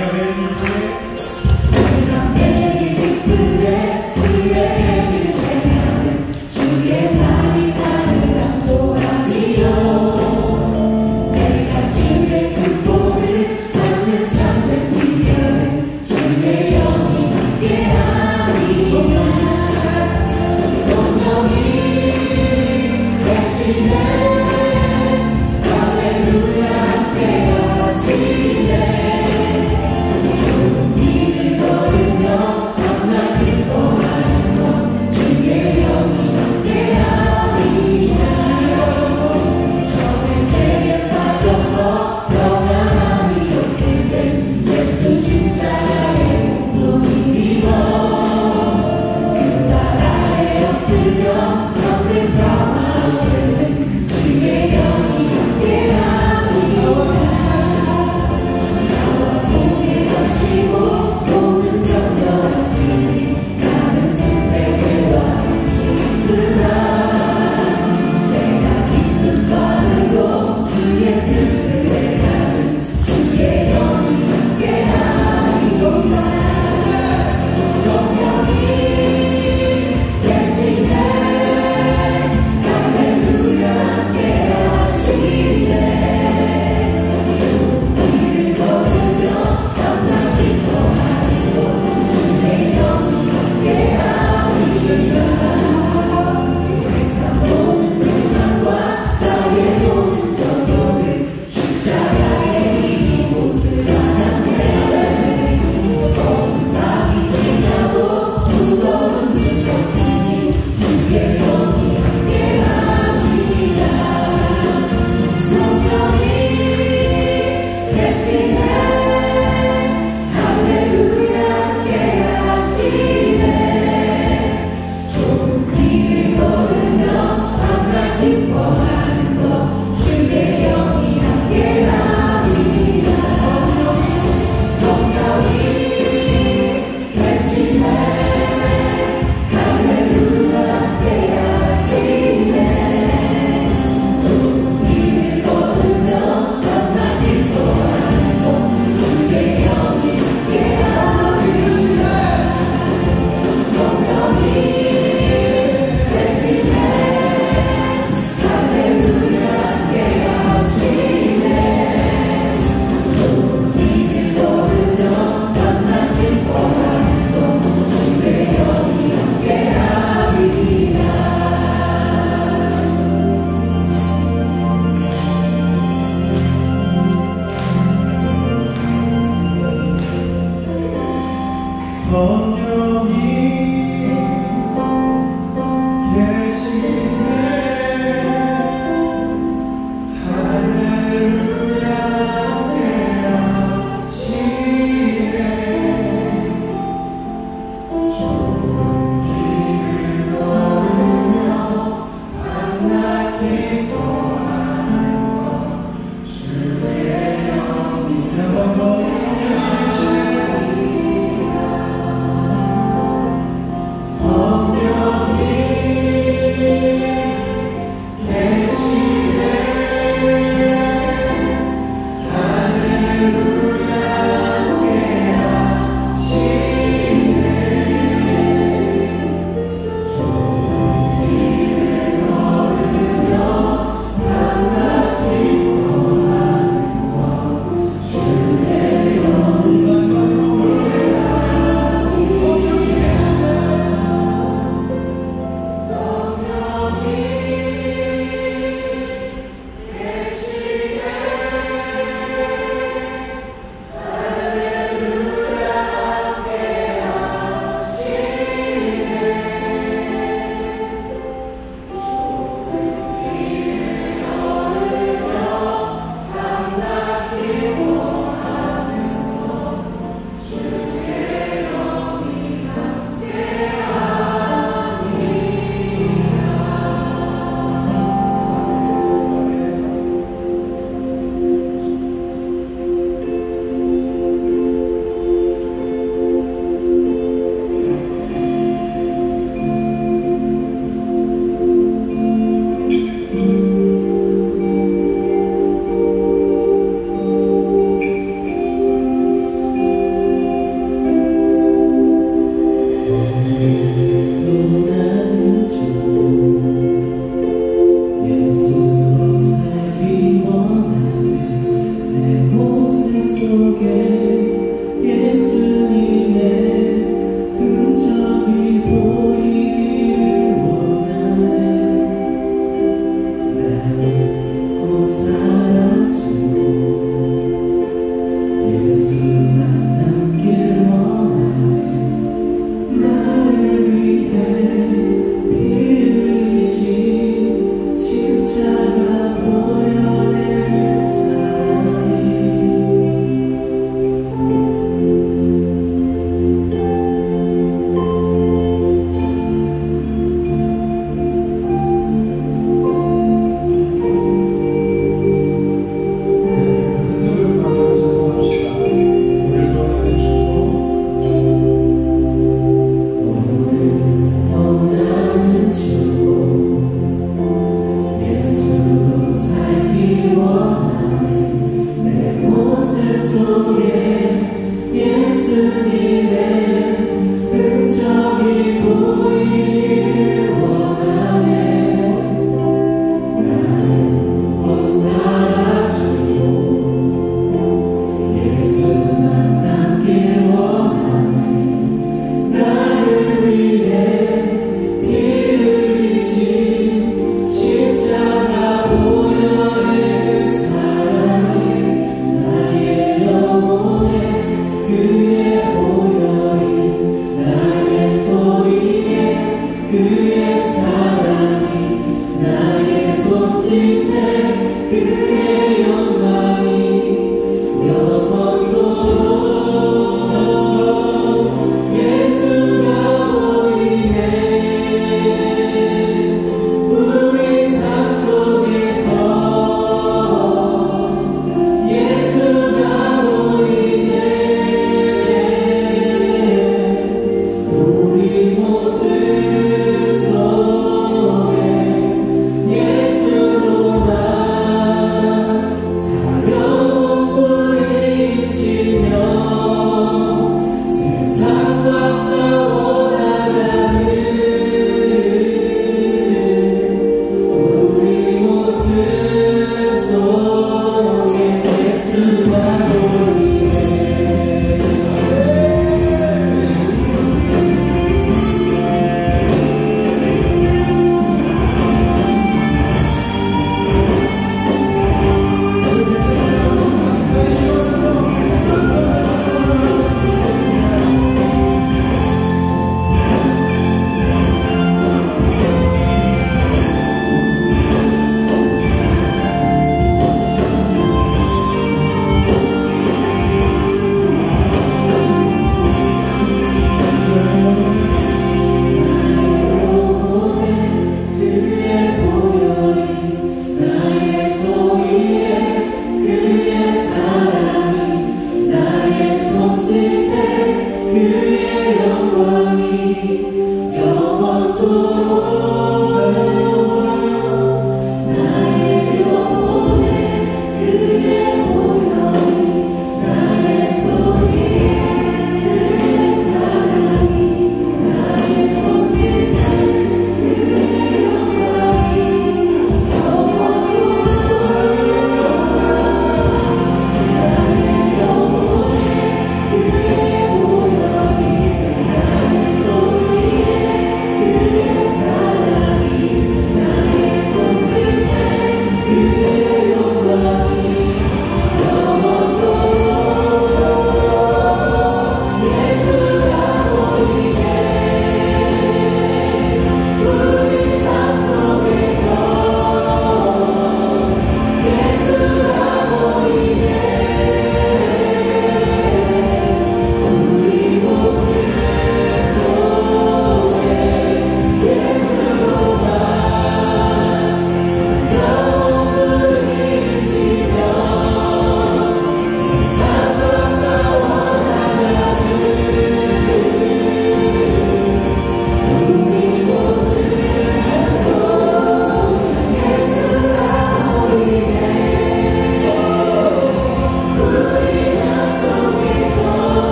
주의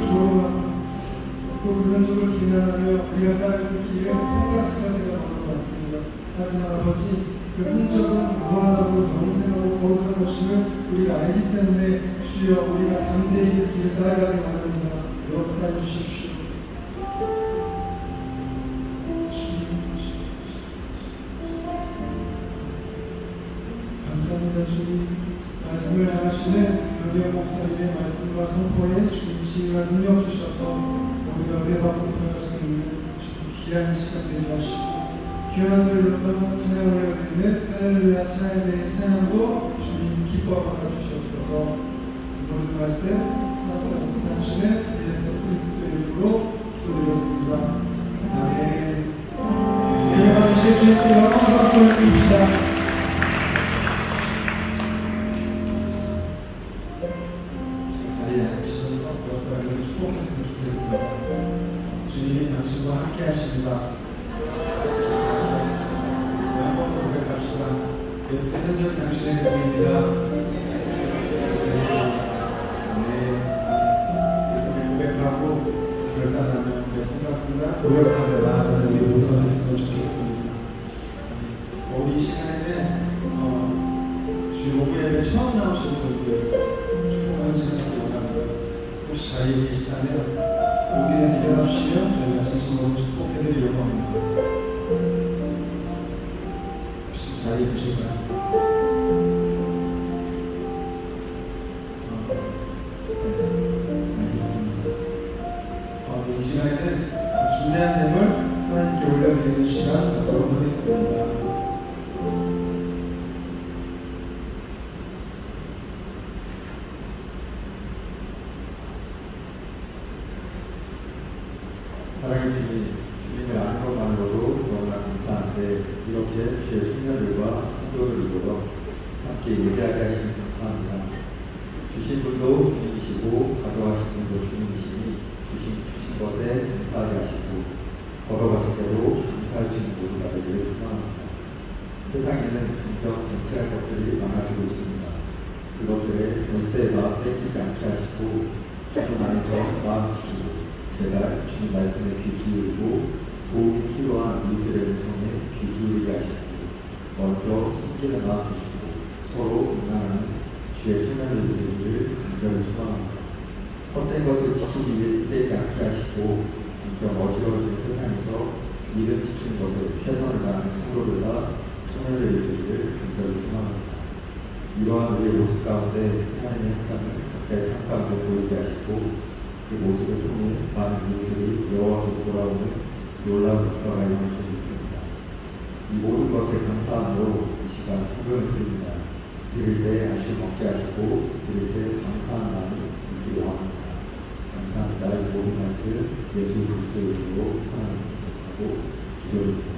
조롱하고 또 그런 쪽을 비난하며 우리가 따를 그 길에 손가락질할 때가 많은 것 같습니다. 하지만 아버지, 그 흔적은 무한하고 영생하고 거룩한 것임을 우리가 알기 때문에 주여 우리가 담대히 그 길을 따라가길 원합니다. 역사해 주십시오. 감사합니다. 주님, 말씀을 전하시는 변희영 목사님의 말씀과 선포에 주님 지혜와 능력 주셔서 우리가 은혜 받고 들어갈 수 있는 귀한 시간 되게 하시고 귀한 소리로 또 찬양을 올려드리는 할렐루야 찬양대의 찬양도 주님 기뻐 받아주시옵소서. 모든 말씀 사서 역사하시는 예수 그리스도의 이름으로 기도드렸습니다. 아멘. 예수의 주님께 여러 박수를 드립니다. 축복했으면 좋겠습니다. 주님이 당신과 함께 하십니다. 한 번 더 고백합시다. 예수 현존 당신의 몸입니다. 이렇게 고백하고 결단하며 우리 순간순간 노력하며 나아가는 우리 모두가 됐으면 좋겠습니다. 우리 이 시간에는 주일 오후 예배 처음 나오신 분들 축복하는 시간을 원합니다. 혹시 자리에 계시다면 여기에서 일어나주시면 저희가 진심으로 축복해드리려고 합니다. 혹시 자리에 계실까요? 네, 알겠습니다. 이 시간에는 준비한 내용을 하나님께 올려드리는 시간 갖도록 하겠습니다. 사랑의 주님을 아는 것만으로도 너무나 감사한데 이렇게 주의 손녀들과 성도를 이루어 함께 예배하게 하시니 감사합니다. 주신 분도 주님이시고 가져가신 분도 주님이시니 주신 것에 감사하게 하시고 걸어가신 대로 감사할 수 있는 모두가 되기를 소망합니다. 세상에는 점점 쟁취할 것들이 많아지고 있습니다. 그것들에 절대 마음 뺏기지 않게 하시고 주님 안에서 마음 지키고 제가 주님 말씀에 귀 기울이고 도움이 필요한 이들의 음성에 귀 기울이게 하시고 먼저 숨기는 마음 주시고 서로 응원하는 주의 손을 이루기를 간절히 소망합니다. 헛된 것을 지키기 위해 떼지 않게 하시고 점점 어지러워진 세상에서 믿음 지키는 것에 최선을 다하는 성도들과 청년들 이루기를 간절히 소망합니다. 이러한 우리의 모습 가운데 하나님의 행상을 각자의 삶 가운데 보이게 하시고 그 모습을 통해 많은 이들이 여호와께 돌아오는 놀라운 역사가 일어나고 있습니다. 이 모든 것에 감사함으로 이 시간 헌금을 드립니다. 드릴 때 아쉬움 없게 하시고 드릴 때 감사한 마음이 있기를 원합니다. 감사합니다. 이 모든 말씀 예수 그리스도의 이름으로 사랑하고 기도드립니다.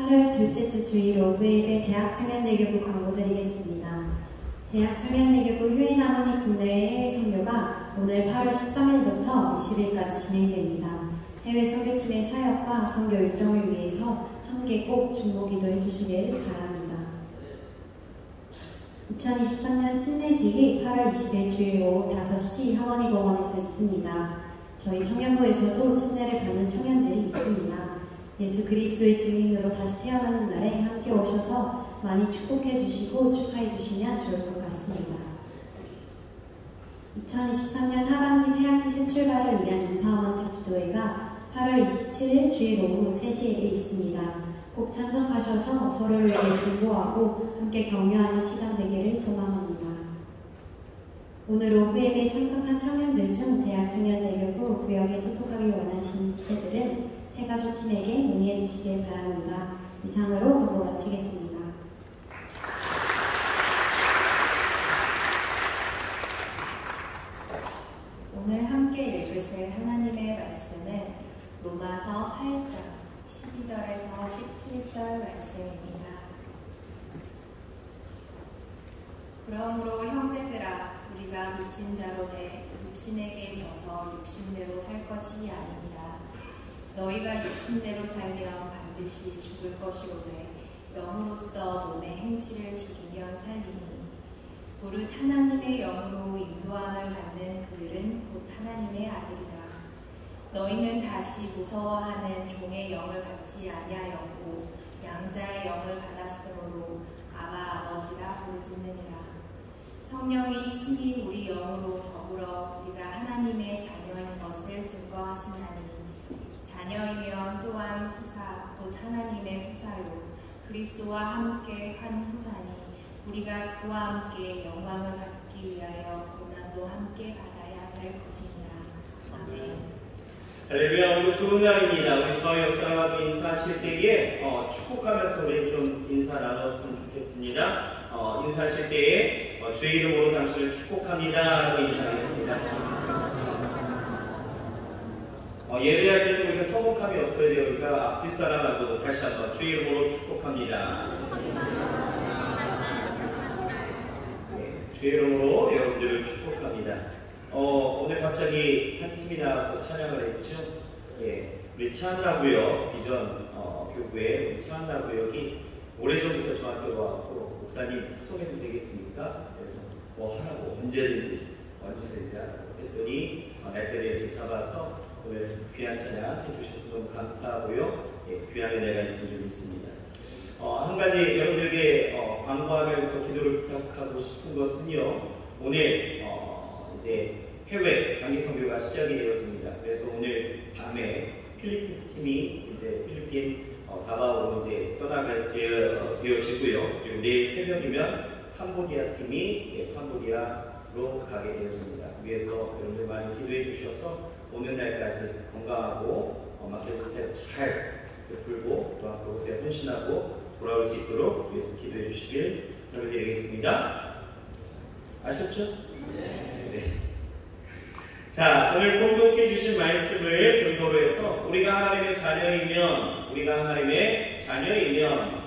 8월 둘째 주 주일 오브입의 대학 청년대교구 광고 드리겠습니다. 대학 청년대교구 휴인 하모니 국내외 해외 선교가 오늘 8월 13일부터 20일까지 진행됩니다. 해외 선교팀의 사역과 선교 일정을 위해서 함께 꼭 중보기도 해주시길 바랍니다. 2023년 침례식이 8월 20일 주일 오후 5시 하원이 공원에서 있습니다. 저희 청년부에서도 침례를 받는 청년들이 있습니다. 예수 그리스도의 증인으로 다시 태어나는 날에 함께 오셔서 많이 축복해 주시고 축하해 주시면 좋을 것 같습니다. 2023년 하반기 새학기 새 출발을 위한 인파워먼트 기도회가 8월 27일 주일 오후 3시에 있습니다. 꼭 참석하셔서 서로를 위해 중보하고 함께 격려하는 시간 되기를 소망합니다. 오늘 오후 예배에 참석한 청년들 중 대학청년대교구 구역에 소속하길 원하시는 지체들은 새가족팀에게 문의해 주시길 바랍니다. 이상으로 보고 마치겠습니다. 오늘 함께 읽으실 하나님의 말씀은 로마서 8장 12절에서 17절 말씀입니다. 그러므로 형제들아 우리가 미친 자로 돼 육신에게 져서 육신대로 살 것이 아니니라. 너희가 육신대로 살면 반드시 죽을 것이오되 영으로서 몸의 행실을 죽이면 살리니 무릇 하나님의 영으로 인도함을 받는 그들은 곧 하나님의 아들이라. 너희는 다시 무서워하는 종의 영을 받지 아니하였고 양자의 영을 받았으므로 아바 아버지라 부르짖느니라. 성령이 친히 우리 영으로 더불어 우리가 하나님의 자녀인 것을 증거하시나니 자녀이면 또한 후사 곧 하나님의 후사요 그리스도와 함께 한 후사니 우리가 그와 함께 영광을 받기 위하여 고난도 함께 받아야 될 것이니라. 아멘. 할렐루야. 오늘 좋은 날입니다. 우리 저희 역사하고 인사하실 때에 축복하면서 우리 좀 인사 나눴으면 좋겠습니다. 인사하실 때에 주의 이름으로 당신을 축복합니다 하고 인사하겠습니다. 예배할 때도 우리가 서먹함이 없어야 되니까 앞뒷 사람하고 다시 한번 주의 이름으로 축복합니다. 주의 이름으로 여러분들을 축복합니다. 오늘 갑자기 한 팀이 나와서 찬양을 했죠. 우리 차한나구역 비전 교구에 우리 차한나구역이 오래전부터 저한테 와갖고 목사님 소개도 되겠습니까? 그래서 뭐 하라고 언제든지 하라고 했더니 날짜를 이렇게 잡아서 오늘 귀한 찬양 해주셔서 너무 감사하고요. 귀한 은혜가 있으면 좀 있습니다. 한 가지 여러분들에게 광고하면서 기도를 부탁하고 싶은 것은요. 오늘 이제 해외 단기 선교가 시작이 되어집니다. 그래서 오늘 밤에 필리핀 팀이 이제 필리핀 다바오로 이제 떠나게 되어지고요. 그리고 내일 새벽이면 캄보디아 팀이 캄보디아로 가게 되어집니다. 위해서 여러분들 많이 기도해 주셔서 오는 날까지 건강하고 맡겨진 사역 잘 베풀고 또 앞으로 새에 헌신하고 돌아올 수 있도록 위해서 기도해 주시길 부탁드리겠습니다. 아셨죠? 네. 자, 오늘 공독해 주신 말씀을 근거로 해서 우리가 하나님의 자녀이면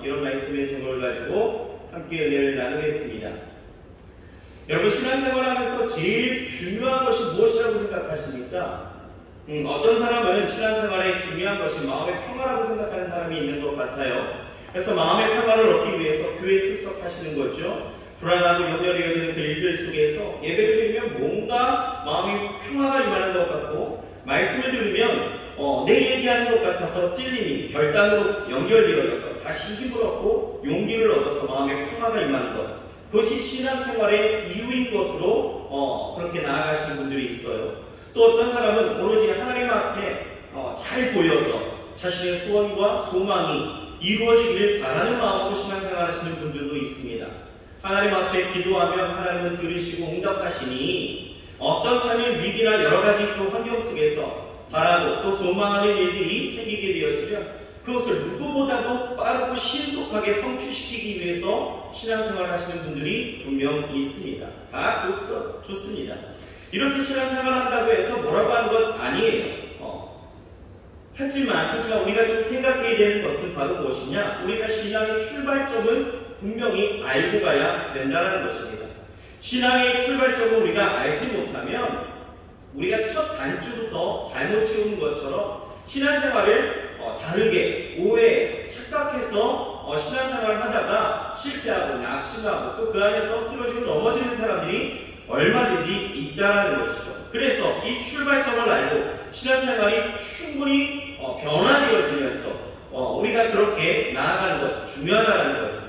이런 말씀의 증거를 가지고 함께 은혜를 나누겠습니다. 여러분 신앙생활하면서 제일 중요한 것이 무엇이라고 생각하십니까? 어떤 사람은 신앙생활에 중요한 것이 마음의 평화라고 생각하는 사람이 있는 것 같아요. 그래서 마음의 평화를 얻기 위해서 교회에 출석하시는 거죠. 불안하고 염려되어지는 그 일들 속에서 예배를 드리면 뭔가 마음이 평화가 임하는 것 같고 말씀을 들으면 내 얘기하는 것 같아서 찔림이 결단으로 연결되어져서 다시 힘을 얻고 용기를 얻어서 마음에 평화가 임하는 것. 그것이 신앙생활의 이유인 것으로 그렇게 나아가시는 분들이 있어요. 또 어떤 사람은 오로지 하나님 앞에 잘 보여서 자신의 소원과 소망이 이루어지기를 바라는 마음으로 신앙생활 하시는 분들도 있습니다. 하나님 앞에 기도하면 하나님은 들으시고 응답하시니 어떤 삶의 위기나 여러 가지 그 환경 속에서 바라고 또 소망하는 일들이 생기게 되어지면 그것을 누구보다도 빠르고 신속하게 성취시키기 위해서 신앙생활 하시는 분들이 분명 있습니다. 다 좋습니다. 이렇게 신앙생활 한다고 해서 뭐라고 하는 건 아니에요. 하지만 우리가 좀 생각해야 되는 것은 바로 무엇이냐? 우리가 신앙의 출발점은 분명히 알고 가야 된다는 것입니다. 신앙의 출발점을 우리가 알지 못하면 우리가 첫 단추부터 잘못 채운 것처럼 신앙생활을 다르게 오해해서 착각해서 신앙생활을 하다가 실패하고 낙심하고 또 그 안에서 쓰러지고 넘어지는 사람들이 얼마든지 있다는 것이죠. 그래서 이 출발점을 알고 신앙생활이 충분히 변화되어지면서 우리가 그렇게 나아가는 것 중요하다는 거죠.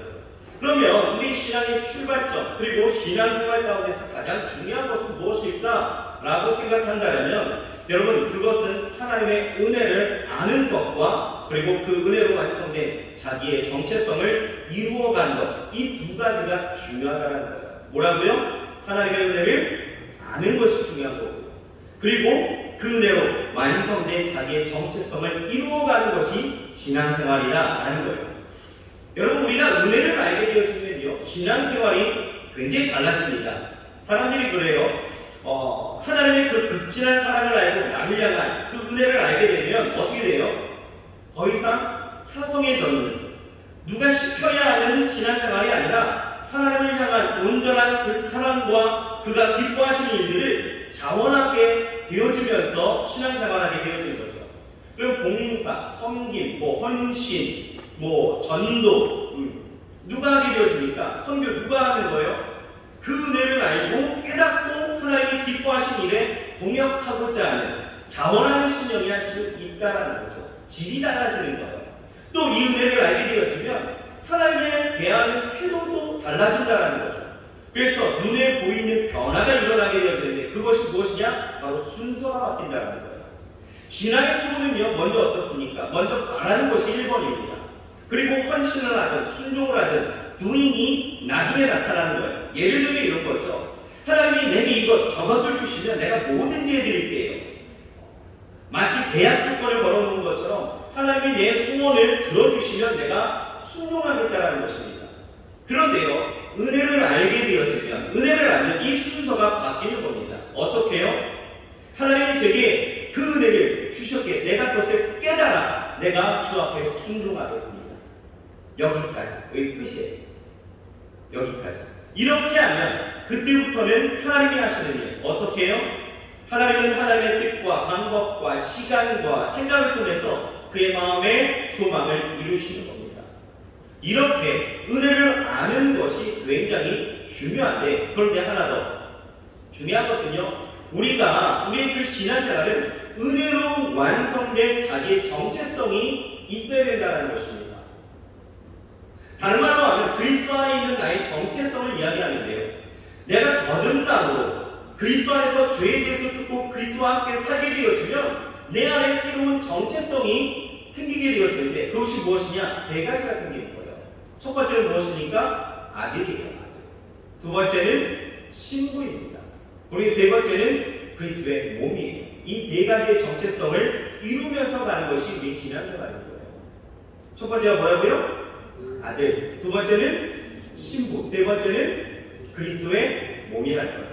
그러면 우리 신앙의 출발점 그리고 신앙생활 가운데서 가장 중요한 것은 무엇일까? 라고 생각한다면 여러분 그것은 하나님의 은혜를 아는 것과 그리고 그 은혜로 완성된 자기의 정체성을 이루어가는 것 이 두 가지가 중요하다는 거예요. 뭐라고요? 하나님의 은혜를 아는 것이 중요한 거고 그리고 그 은혜로 완성된 자기의 정체성을 이루어가는 것이 신앙생활이다라는 거예요. 여러분 우리가 은혜를 알게 되어지면요 신앙생활이 굉장히 달라집니다. 사람들이 그래요. 하나님의 그 극진한 사랑을 알고 나를 향한 그 은혜를 알게 되면 어떻게 돼요? 더 이상 타성의 전문 누가 시켜야 하는 신앙생활이 아니라 하나님을 향한 온전한 그 사랑과 그가 기뻐하시는 일들을 자원하게 되어지면서 신앙생활하게 되어지는 거죠. 그리고 봉사, 섬김, 헌신, 전도 누가 하게 되어집니까? 선교 누가 하는 거예요? 그 은혜를 알고 깨닫고 하나님이 기뻐하신 일에 동역하고자 하는 자원하는 신령이 할 수 있다는 거죠. 질이 달라지는 거예요. 또 이 은혜를 알게 되어지면 하나님에 대한 태도도 달라진다는 거죠. 그래서 눈에 보이는 변화가 일어나게 되어지는데 그것이 무엇이냐? 바로 순서가 바뀐다는 거예요. 신앙의 초보는요 먼저 어떻습니까? 먼저 바라는 것이 1번입니다. 그리고 헌신을 하든 순종을 하든 doing이 나중에 나타나는 거예요. 예를 들면 이런 거죠. 하나님이 내게 저것을 주시면 내가 뭐든지 해드릴게요. 마치 계약 조건을 걸어놓은 것처럼 하나님이 내 소원을 들어주시면 내가 순종하겠다는 것입니다. 그런데요, 은혜를 알게 되어지면, 은혜를 알면 이 순서가 바뀌는 겁니다. 어떻게 해요? 하나님이 제게 그 은혜를 주셨기에 내가 그것을 깨달아 내가 주 앞에 순종하겠습니다. 여기까지. 여기 끝이에요. 여기까지. 이렇게 하면 그때부터는 하나님이 하시는 일 어떻게 해요? 하나님은 하나님의 뜻과 방법과 시간과 생각을 통해서 그의 마음의 소망을 이루시는 겁니다. 이렇게 은혜를 아는 것이 굉장히 중요한데 그런데 하나 더 중요한 것은요. 우리의 그 신앙생활은 은혜로 완성된 자기의 정체성이 있어야 된다는 것입니다. 다른 말로 하면 그리스도 안에 있는 나의 정체성을 이야기하는데요. 내가 거듭남으로 그리스도 안에서 죄에 대해서 죽고 그리스도와 함께 살게 되어지면 내 안에 새로운 정체성이 생기게 되어지는데 그것이 무엇이냐? 세 가지가 생기는 거예요. 첫 번째는 무엇입니까? 아들이에요. 두 번째는 신부입니다. 그리고 세 번째는 그리스도의 몸이에요. 이 세 가지의 정체성을 이루면서 가는 것이 우리 신앙생활인 거예요. 첫 번째가 뭐라고요? 아들. 두 번째는 신부. 세 번째는 그리스도의 몸이라는 거예요.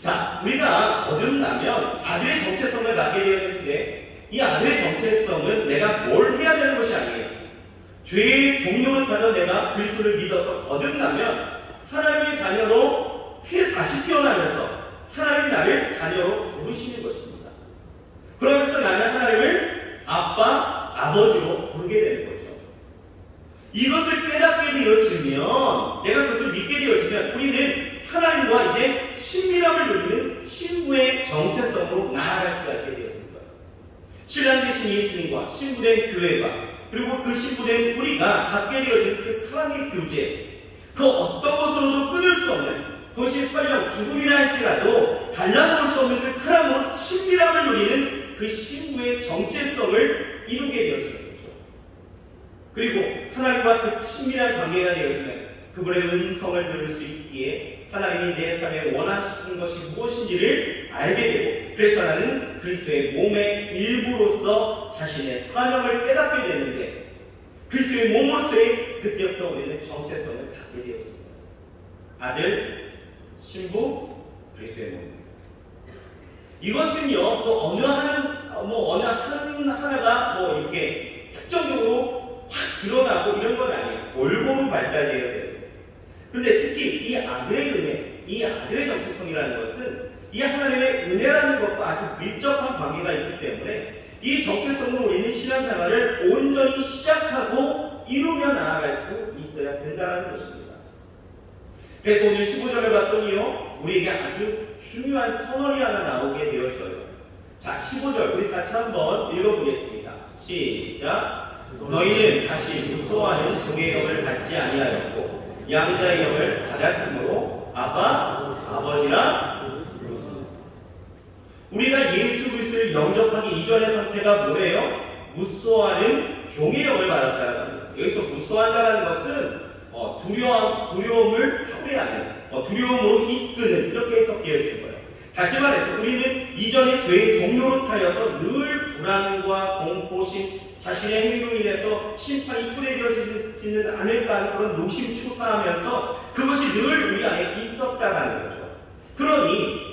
자, 우리가 거듭나면 아들의 정체성을 갖게 되어지는데 이 아들의 정체성은 내가 뭘 해야 되는 것이 아니에요. 죄의 종료를 타던 내가 그리스도를 믿어서 거듭나면 하나님의 자녀로 다시 태어나면서 하나님이 나를 자녀로 부르시는 것입니다. 그러면서 나는 하나님을 아빠, 아버지로 부르게 되는 거죠. 이것을 깨닫게 되어지면 내가 그것을 믿게 되어지면 우리는 하나님과 이제 친밀함을 누리는 신부의 정체성으로 나아갈 수가 있게 되어집니다. 신랑 되신 예수님과 신부된 교회가 그리고 그 신부된 우리가 갖게 되어진 그 사랑의 교제 그 어떤 것으로도 끊을 수 없는 그것이 설령 죽음이라 할지라도 갈라놓을 수 없는 그 사랑으로 친밀함을 누리는 그 신부의 정체성을 이루게 되어지는 거죠. 그리고 하나님과 그 친밀한 관계가 되어지면 그분의 음성을 들을 수 있기에 하나님이 내 삶에 원하시는 것이 무엇인지를 알게 되고 그래서 나는 그리스도의 몸의 일부로서 자신의 사명을 깨닫게 되는데 그리스도의 몸으로서의 그때부터 우리는 정체성을 갖게 되어집니다. 아들, 신부, 그리스도의 몸. 이것은요, 그 어느 하나가 이렇게 특정적으로 확 드러나고 이런 건 아니에요. 골고루 발달되어야 돼요. 그런데 특히 이 아들의 은혜, 이 아들의 정체성이라는 것은 이 하나님의 은혜라는 것과 아주 밀접한 관계가 있기 때문에 이 정체성으로 우리는 신앙생활을 온전히 시작하고 이루며 나아갈 수 있어야 된다는 것입니다. 그래서 오늘 15절을 봤더니요, 우리에게 아주 중요한 선언이 하나 나오게 되어져요. 자, 15절 우리 같이 한번 읽어보겠습니다. 시작. 너희는 다시 무소하는 종의 영을 받지 아니하였고 양자의 영을 받았으므로 아빠, 아버지라. 우리가 예수 그리스도를 영접하기 이전의 상태가 뭐예요? 무소하는 종의 영을 받았다는 겁니다. 여기서 무소한다는 것은 두려움을 표현하는, 두려움으로 이끄는, 이렇게 해석되어질 거예요. 다시 말해서 우리는 이전에 죄의 종로로 타여서 늘 불안과 공포심, 자신의 행동에 인해서 심판이 초래되어지지는 않을까 하는 그런 노심초사하면서 그것이 늘 우리 안에 있었다라는 거죠. 그러니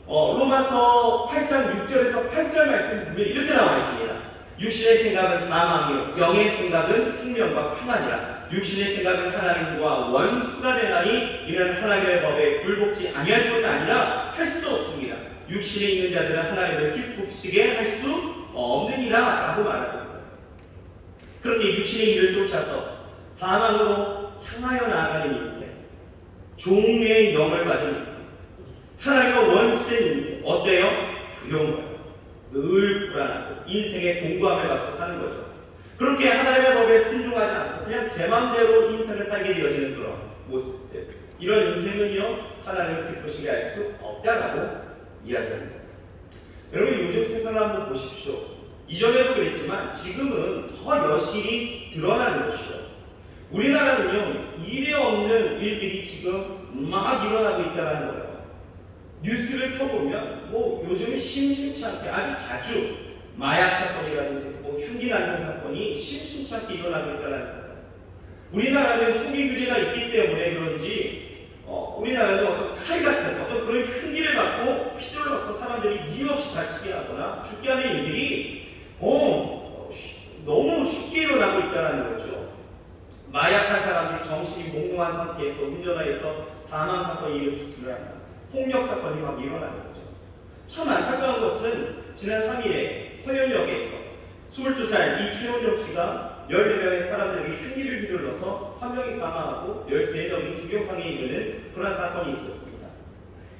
로마서 8장 6절에서 8절 말씀 보면 이렇게 나와 있습니다. 육신의 생각은 사망이요 영의 생각은 생명과 평안이라. 육신의 생각은 하나님과 원수가 되나니 이는 하나님의 법에 굴복지 아니할 뿐 아니라 할 수도 없습니다. 육신에 있는 자들은 하나님을 기쁘시게 할 수 없느니라 라고 말합니다. 그렇게 육신의 일을 쫓아서 사망으로 향하여 나아가는 인생, 종의 영을 받은 인생, 하나님과 원수된 인생, 어때요? 두려운 거예요. 늘 불안하고 인생의 공부함을 갖고 사는 거죠. 그렇게 하나님의 법에 순종하지 않고 그냥 제 마음대로 인생을 살게 되어지는 그런 모습들, 이런 인생은요 하나님을 기쁘시게 할 수 없다라고 이야기합니다. 여러분, 요즘 세상을 한번 보십시오. 이전에도 그랬지만 지금은 더 여실히 드러나는 것이죠. 우리나라는요 일에 없는 일들이 지금 막 일어나고 있다는 거예요. 뉴스를 펴보면 요즘에 심심치 않게 아주 자주 마약 사건이라든지 흉기 난동 사건이 심심치 않게 일어나고 있다는 거예요. 우리나라는 초기 규제가 있기 때문에 그런지 우리나라는 어떤 칼 같은 어떤 그런 흉기를 갖고 휘둘러서 사람들이 이유 없이 다치게 하거나 죽게 하는 일들이 너무 쉽게 일어나고 있다는 거죠. 마약한 사람들이 정신이 몽롱한 상태에서 운전하여서 사망 사건이 일어나고 폭력 사건이 막 일어나는 거죠. 참 안타까운 것은 지난 3일에 서현역에서 22살 최원정 씨가 14명의 사람들에게 흉기를 휘둘러서 한 명이 사망하고 13명이 중경상에 이르는 그런 사건이 있었습니다.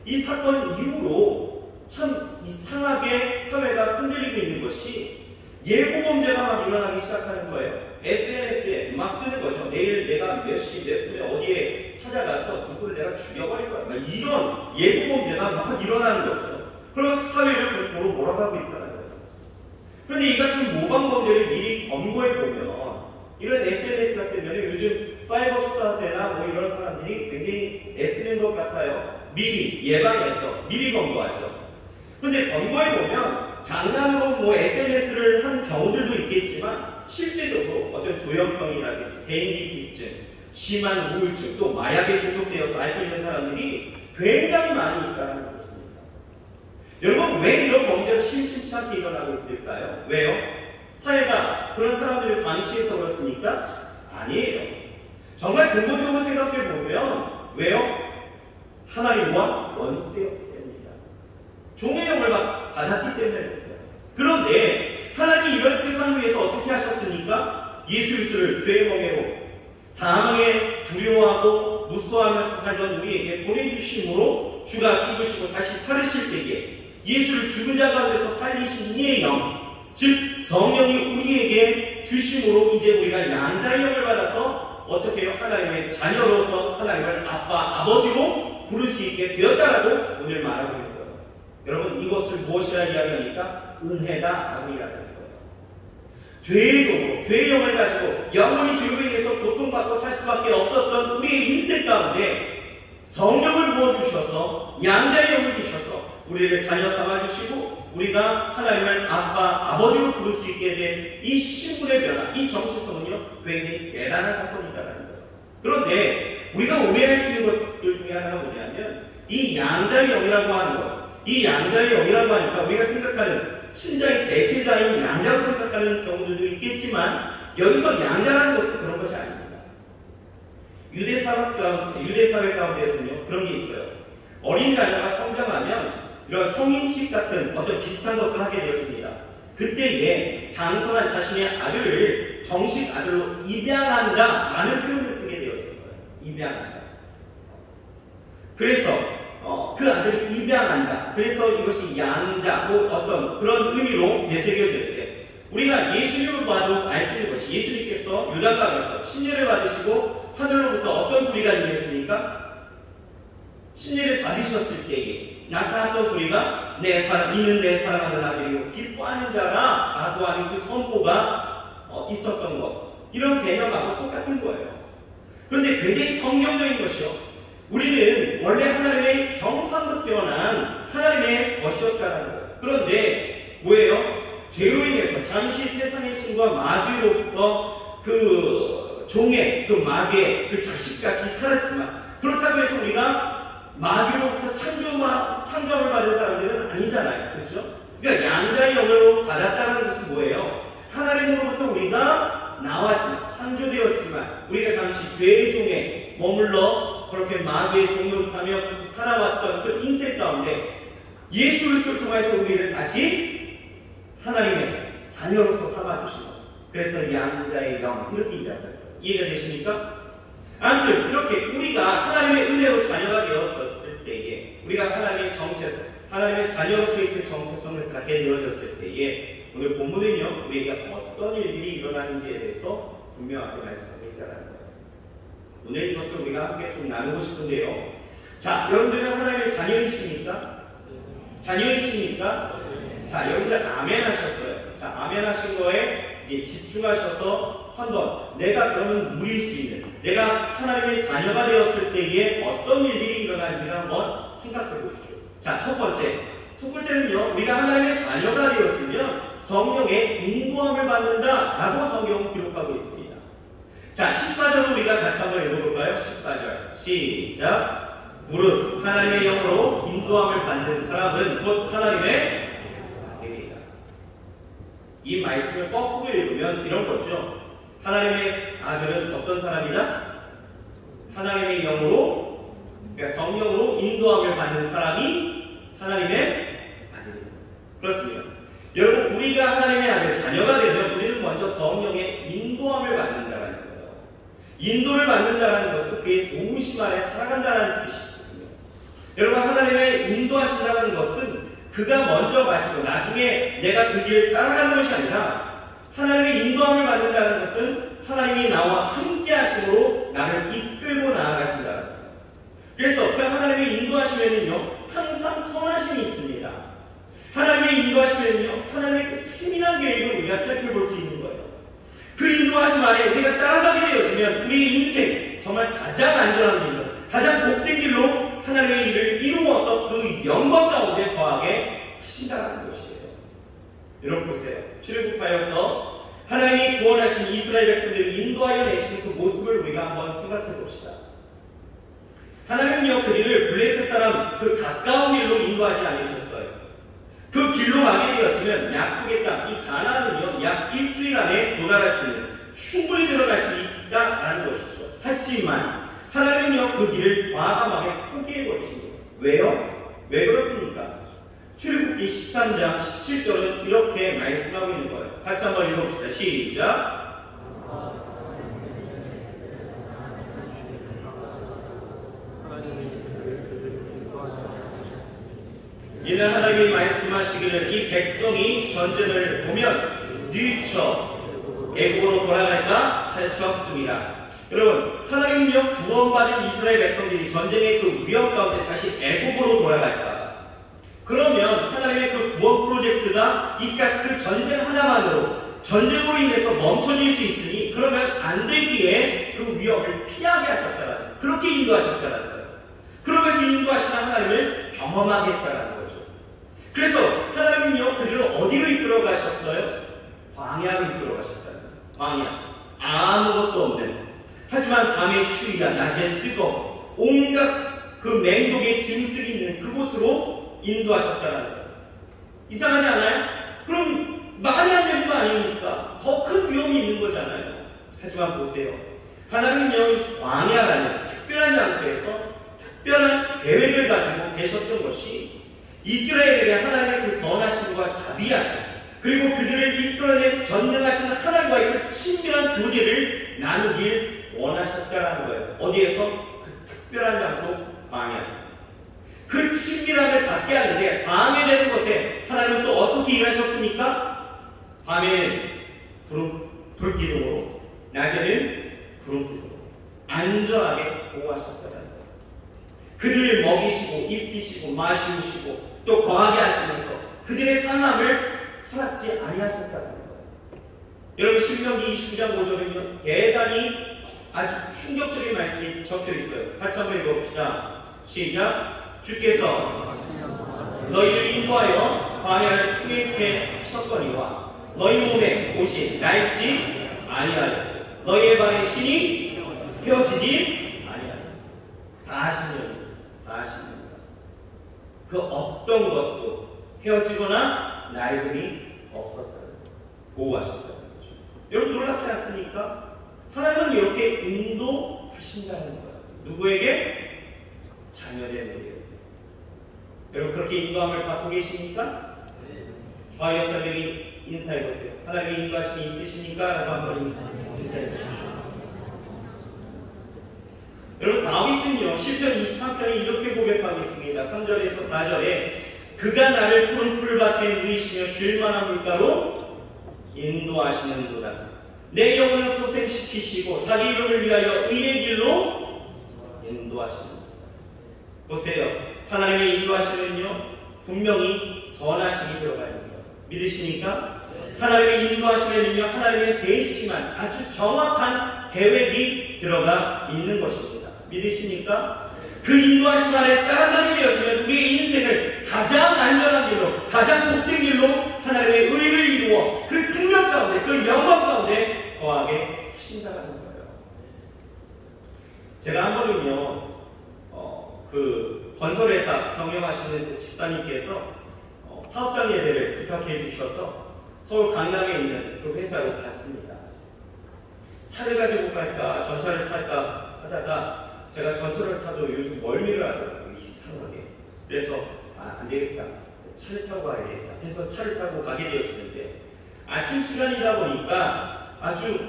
이 사건 이후로 참 이상하게 사회가 흔들리고 있는 것이 예고범죄가 막 일어나기 시작하는 거예요. SNS에 막 뜨는 거죠. 내일 내가 몇 시 몇 분에 어디에 찾아가서 누구를 내가 죽여버릴 거야. 막 이런 예고범죄가 막 일어나는 거죠. 그러면서 사회를 골고루 몰아가고 있다는 거예요. 그런데 이 같은 모방범죄를 미리 검거해 보면 이런 SNS 같은 경우는 요즘 사이버 수사대나 이런 사람들이 굉장히 애쓰는 것 같아요. 미리 예방해서 미리 검거하죠. 근데 검거해 보면 장난으로 SNS를 한 경우들도 있겠지만 실제적으로 어떤 조현병이라든지 대인기피증, 심한 우울증, 또 마약에 중독되어서 앓고 있는 사람들이 굉장히 많이 있다는 것입니다. 여러분, 왜 이런 범죄가 심심치 않게 일어나고 있을까요? 왜요? 사회가 그런 사람들을 방치해서 그렇습니까? 아니에요. 정말 근본적으로 생각해 보면 왜요? 하나님과 원수되었기 때문입니다. 종의 영을 받았기 때문에. 그런데 하나님이 이런 세상 위에서 어떻게 하셨습니까? 예수 그리스도를 죄의 멍에로 사망에 두려워하고 무서워하면서 살던 우리에게 보내주심으로 주가 죽으시고 다시 살으실 때에 예수를 죽은 자 가운데서 살리신 이의 영, 즉 성령이 우리에게 주심으로 이제 우리가 양자의 영을 받아서 어떻게 해요? 하나님의 자녀로서 하나님을 아빠, 아버지로 부를 수 있게 되었다라고 오늘 말하고 있는 거예요. 여러분, 이것을 무엇이라 이야기합니까? 은혜다라고 이야기합니다. 죄의 종으로, 죄의 영을 가지고 영원히 죄로 인해서 고통받고 살 수밖에 없었던 우리의 인생 가운데 성령을 부어주셔서 양자의 영을 주셔서 우리를 자녀 삼아주시고 우리가 하나님을 아빠, 아버지로 부를 수 있게 된 이 신분의 변화, 이 정체성은요 굉장히 대단한 사건이다라는 거예요. 그런데 우리가 오해할 수 있는 것들 중에 하나가 뭐냐면 이 양자의 영이라고 하는 것, 이 양자의 영이라고 하니까 우리가 생각하는 신자의 대체자인 양자로 생각하는 경우들도 있겠지만 여기서 양자라는 것은 그런 것이 아닙니다. 유대 사회 가운데서는요 그런 게 있어요. 어린 자녀가 성장하면 이런 성인식 같은 어떤 비슷한 것을 하게 되어집니다. 그때에 장선한 자신의 아들을 정식 아들로 입양한다라는 표현을 쓰게 되어진 거예요. 입양한다. 그래서 그 아들을 입양한다. 그래서 이것이 양자, 어떤 그런 의미로 되새겨질 때 우리가 예수님을 봐도 알 수 있는 것이 예수님께서 요단강에서 침례를 받으시고 하늘로부터 어떤 소리가 들렸습니까? 침례를 받으셨을 때에 나타났던 소리가 이는 내 사랑하는 아들이요 기뻐하는 자라 라고 하는 그 선포가 있었던 것. 이런 개념하고 똑같은 거예요. 그런데 굉장히 성경적인 것이요. 우리는 원래 하나님의 형상으로 태어난 하나님의 것이었다는 거예요. 그런데 뭐예요? 죄로 인해서 잠시 세상의 신과 마귀로부터 그 종의, 그 마귀의 그 자식같이 살았지만 그렇다고 해서 우리가 마귀로부터 창조을 받은 사람들은 아니잖아요. 그렇죠? 그러니까 양자의 영으로 받았다는 것은 뭐예요? 하나님으로부터 우리가 나왔지만, 창조되었지만 우리가 잠시 죄의 종에 머물러 그렇게 마귀의 종노릇하며 살아왔던 그 인생 가운데 예수 그리스도를 통해서 우리를 다시 하나님의 자녀로서 삼아주신 것. 그래서 양자의 영 이렇게 얘기합니다. 이해가 되십니까? 아무튼 이렇게 우리가 하나님의 은혜로 자녀가 되었을 때에 우리가 하나님의 정체성, 하나님의 자녀로서의 그 정체성을 갖게 되어졌을 때에 오늘 본문은요 우리에게 어떤 일들이 일어나는지에 대해서 분명하게 말씀하고 있다는 거예요. 오늘 이것을 우리가 함께 좀 나누고 싶은데요. 자, 여러분들은 하나님의 자녀이십니까? 자녀이십니까? 자, 여러분들 아멘 하셨어요. 자, 아멘 하신 거에 이제 집중하셔서 한번 내가 그러면 누릴 수 있는, 내가 하나님의 자녀가 되었을 때에 어떤 일들이 일어나는지를 한번 생각해 보십시오. 자, 첫 번째는요, 우리가 하나님의 자녀가 되었으면 성령의 인도함을 받는다라고 성경은 기록하고 있습니다. 자, 14절을 우리가 같이 한번 읽어볼까요? 14절 시작. 무릇 하나님의 영으로 인도함을 받는 사람은 곧 하나님의 아들이다. 이 말씀을 거꾸로 읽으면 이런 거죠. 하나님의 아들은 어떤 사람이다? 하나님의 영으로, 그러니까 성령으로 인도함을 받는 사람이 하나님의 아들입니다. 그렇습니다. 여러분, 우리가 하나님의 아들, 자녀가 되면 우리는 먼저 성령의 인도함을 받는다는 거예요. 인도를 받는다는 것은 그의 도우심 아래 살아간다는 뜻이거든요. 여러분, 하나님의 인도하신다는 것은 그가 먼저 가시고 나중에 내가 그 길을 따라가는 것이 아니라 하나님의 인도함을 받는다는 것은 하나님이 나와 함께 하심으로 나를 이끌고 나아가신다는 거예요. 그래서 그 하나님의 인도하시면은요 항상 선하심이 있습니다. 하나님의 인도하시면은요 하나님의 그 세밀한 계획을 우리가 살펴볼 수 있는 거예요. 그 인도하심 안에 우리가 따라가게 되어지면 우리의 인생 정말 가장 안전한 길로, 가장 복된 길로 하나님의 일을 이루어서 그 영광 가운데 거하게 하신다는 것이에요. 여러분 보세요. 출애굽하여서 하나님이 구원하신 이스라엘 백성들을 인도하여 내신 그 모습을 우리가 한번 생각해 봅시다. 하나님은요 그들을 블레셋 사람 그 가까운 길로 인도하지 않으셨어요. 그 길로 가게 되어지면 약속의 땅, 이 가나안은요 약 일주일 안에 도달할 수 있는, 충분히 들어갈 수 있다라는 것이죠. 하지만 하나님은요 그 길을 과감하게 포기해버리신 거예요. 왜요? 왜 그렇습니까? 출애굽기 13장 17절은 이렇게 말씀하고 있는 거예요. 같이 한번 읽어봅시다. 시작. 이는 하나님이 말씀하시기를 이 백성이 전쟁을 보면 뒤쳐 애국으로 돌아갈까 하셨습니다. 여러분, 하나님은요 구원받은 이스라엘 백성들이 전쟁의 그 위협 가운데 다시 애국으로 돌아갈까? 그러면 하나님의 그 구원 프로젝트가 이깟 그 전쟁 하나만으로, 전쟁으로 인해서 멈춰질 수 있으니 그러면 안 되기에 그 위협을 피하게 하셨다라는 거예요. 그렇게 인도하셨다라는 거예요. 그러면서 인도하시는 하나님을 경험하게 했다라는 거죠. 그래서 하나님은요 그들을 어디로 이끌어 가셨어요? 광야로 이끌어 가셨다는 거예요. 광야, 아무것도 없는, 하지만 밤의 추위야 낮엔 뜨거워 온갖 그 맹독의 짐승이 있는 그곳으로 인도하셨다는 거예요. 이상하지 않아요? 그럼 말이 안 되는 거 아닙니까? 더 큰 위험이 있는 거잖아요. 하지만 보세요. 하나님은요 광야라는 특별한 장소에서 특별한 계획을 가지고 계셨던 것이 이스라엘에게 하나님의 그 선하심과 자비하심, 그리고 그들을 이끌어낸 전능하신 하나님과의 그 친밀한 교제를 나누길 원하셨다는 거예요. 어디에서? 그 특별한 장소, 광야 안에서. 그 친밀함을 갖게 하는데 밤에 되는 것에 하나님은 또 어떻게 일하셨습니까? 밤에는 불기둥으로, 낮에는 구름기둥으로 안전하게 보호하셨다는 거예요. 그들을 먹이시고 입히시고 마시우시고 또 거하게 하시면서 그들의 상함을 허락지 아니하셨다는 거예요. 여러분 신명기 29장 5절에는 대단히 아주 충격적인 말씀이 적혀 있어요. 같이 한번 읽어봅시다. 시작. 주께서 너희를 인도하여 광야를 통행케 하셨거니와 너희 몸에 옷이 낡지 아니하여 너희의 발에 신이 펴지지 아니하여 40년 그 어떤 것도 헤어지거나 낡음이 없었다는 거예요. 보호하셨다는 거죠. 여러분 놀랍지 않습니까? 하나님은 이렇게 인도하신다는 거예요. 누구에게? 자녀들에게. 여러분 그렇게 인도함을 받고 계십니까? 좌우 역사님이 인사해보세요. 하나님의 인도하심이 있으십니까? 라고 한번 인사해보세요. 여러분 다윗은요 시편 23편에 이렇게 고백하고 있습니다. 3절에서 4절에 그가 나를 푸른 풀밭에 누이시며 쉴만한 물가로 인도하시는도다. 내 영혼을 소생시키시고 자기 이름을 위하여 의의 길로 인도하시는도다. 보세요. 하나님의 인도하심은요 분명히 선하심이 들어가 있는 거예요. 믿으십니까? 하나님의 인도하심에는요 하나님의 세심한 아주 정확한 계획이 들어가 있는 것입니다. 믿으십니까? 그 인도하심 안에 따라가게 되었으면 우리의 인생을 가장 안전한 길로, 가장 복된 길로 하나님의 의를 이루어 그 생명 가운데, 그 영광 가운데 거하게 하신다는 거예요. 제가 한 번은요, 그 건설회사 경영하시는 그 집사님께서 사업장 예배를 부탁해 주셔서 서울 강남에 있는 그 회사로 갔습니다. 차를 가지고 갈까, 전차를 탈까 하다가 제가 전철을 타도 요즘 멀미를 하더라고요. 이상하게. 그래서 안 되겠다. 차를 타고 가야겠다 해서 차를 타고 가게 되었는데 아침 시간이다 보니까 아주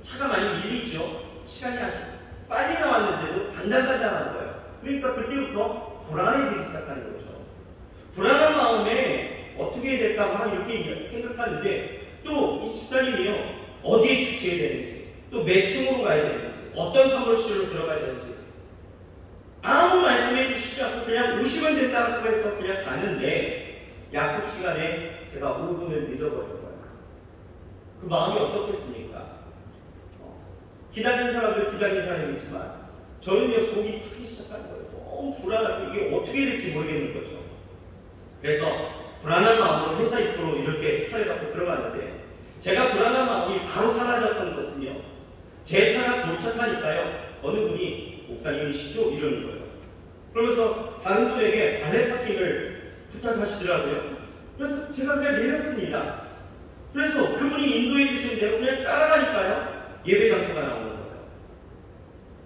차가 많이 밀리죠. 시간이 아주 빨리 나왔는데도 간당간당한 거예요. 그러니까 그때부터 불안해지기 시작하는 거죠. 불안한 마음에 어떻게 해야 될까 막 이렇게 생각하는데 또 이 집사님이요 어디에 주차해야 되는지 또 몇 층으로 가야 되는지 어떤 사무실로 들어가야 되는지 아무 말씀해 주시지 않고 그냥 오시면 된다고 해서 그냥 가는데 약속 시간에 제가 5분을 늦어버린 거예요. 그 마음이 어떻겠습니까? 기다리는 사람들 기다리는 사람이지만 저는요 속이 타기 시작한 거예요. 너무 불안하고 이게 어떻게 될지 모르겠는 거죠. 그래서 불안한 마음으로 회사 입구로 이렇게 차를 갖고 들어갔는데 제가 불안한 마음이 바로 사라졌던 것은요. 제 차가 도착하니까요. 어느 분이 목사님이시죠? 이러는 거예요. 그러면서 다른 분에게 발레 파킹을 부탁하시더라고요. 그래서 제가 그냥 내렸습니다. 그래서 그분이 인도해 주시는 대로 그냥 따라가니까요. 예배 장소가 나오는 거예요.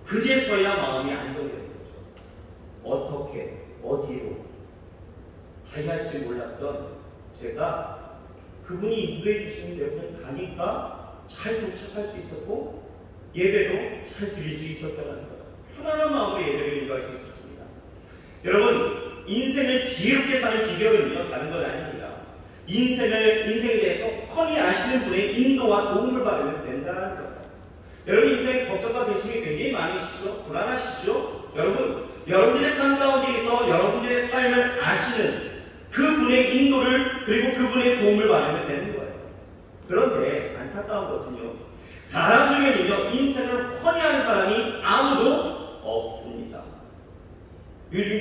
그제서야 마음이 안정되는 거죠. 어떻게, 어디로 가야 할지 몰랐던 제가 그분이 인도해 주시는 대로 그냥 가니까 잘 도착할 수 있었고 예배도 잘 드릴 수 있었다는 거예요. 편안한 마음으로 예배를 인도할 수 있었습니다. 여러분, 인생을 지혜롭게 사는 비결은요, 다른 건 아닙니다. 인생에 대해서 훤히 아시는 분의 인도와 도움을 받으면 된다는 거예요. 여러분, 인생 걱정과 근심이 굉장히 많으시죠? 불안하시죠? 여러분들의 삶 가운데에서 여러분들의 삶을 아시는 그분의 인도를 그리고 그분의 도움을 받으면 되는 거예요. 그런데 안타까운 것은요, 사람 중에는요, 인생을 훤히 하는 사람이 아무도 없습니다. 요즘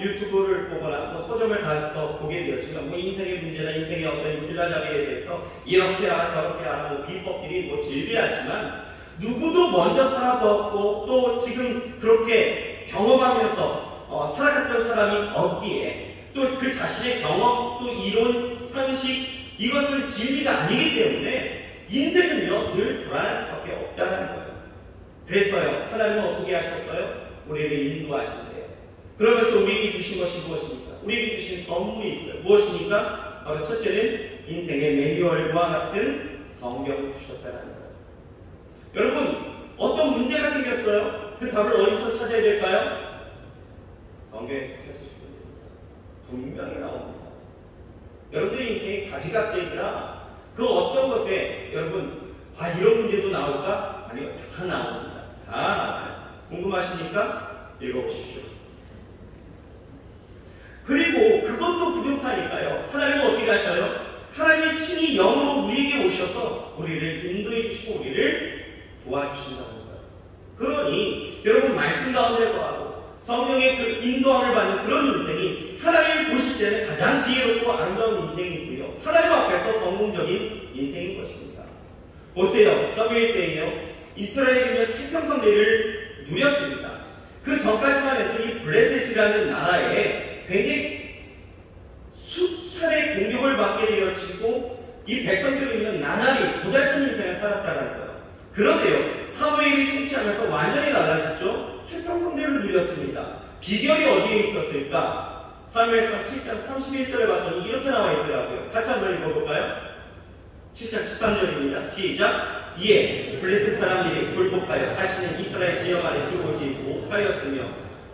유튜브를 보거나 서점을 가서 보게 되었지만 인생의 문제나 인생의 어떤 길라잡이에 대해서 이렇게 하라 저렇게 하라 비법들이 즐비하지만 누구도 먼저 살아보았고 또 지금 그렇게 경험하면서 살아갔던 사람이 없기에 또 그 자신의 경험 또 이론 상식 이것은 진리가 아니기 때문에 인생은요 늘 불안할 수밖에 없다는 거예요. 그래서요 하나님은 어떻게 하셨어요? 우리를 인도하신대요. 그러면서 우리에게 주신 것이 무엇입니까? 우리에게 주신 선물이 있어요. 무엇입니까? 바로 첫째는 인생의 매뉴얼과 같은 성경을 주셨다는 거예요. 여러분, 어떤 문제가 생겼어요? 그 답을 어디서 찾아야 될까요? 성경에서 찾으시면 됩니다. 분명히 나옵니다. 여러분들의 인생이 가지각색이라 그 어떤 것에 여러분 이런 문제도 나올까? 아니요, 다 나옵니다. 다 나와요. 궁금하시니까 읽어보십시오. 그리고 그것도 부족하니까요, 하나님은 어떻게 하셔요? 하나님이 친히 영으로 우리에게 오셔서 우리를 인도해 주시고 우리를 도와주신다는 거예요. 그러니 여러분, 말씀 가운데 거하고 성령의 그 인도함을 받는 그런 인생이 하나님을 보실 때는 가장 지혜롭고 아름다운 인생이고요, 하나님 앞에서 성공적인 인생인 것입니다. 보세요. 사무엘 때에요, 이스라엘이면 태평성대를 누렸습니다. 그 전까지만 해도 이 블레셋이라는 나라에 굉장히 수차례 공격을 받게 되어지고 이 백성들은 나날이 고달픈 인생을 살았다는 거예요. 그런데요, 사무엘이 통치하면서 완전히 달라졌죠. 태평성대를 누렸습니다. 비결이 어디에 있었을까? 사무엘상 7장 31절에 봤더니 이렇게 나와 있더라고요. 같이 한번 읽어볼까요? 7장 13절입니다. 시작. 이에 블레셋 사람들이 굴복하여 다시는 이스라엘 지역 안에 들어오지 못하였으며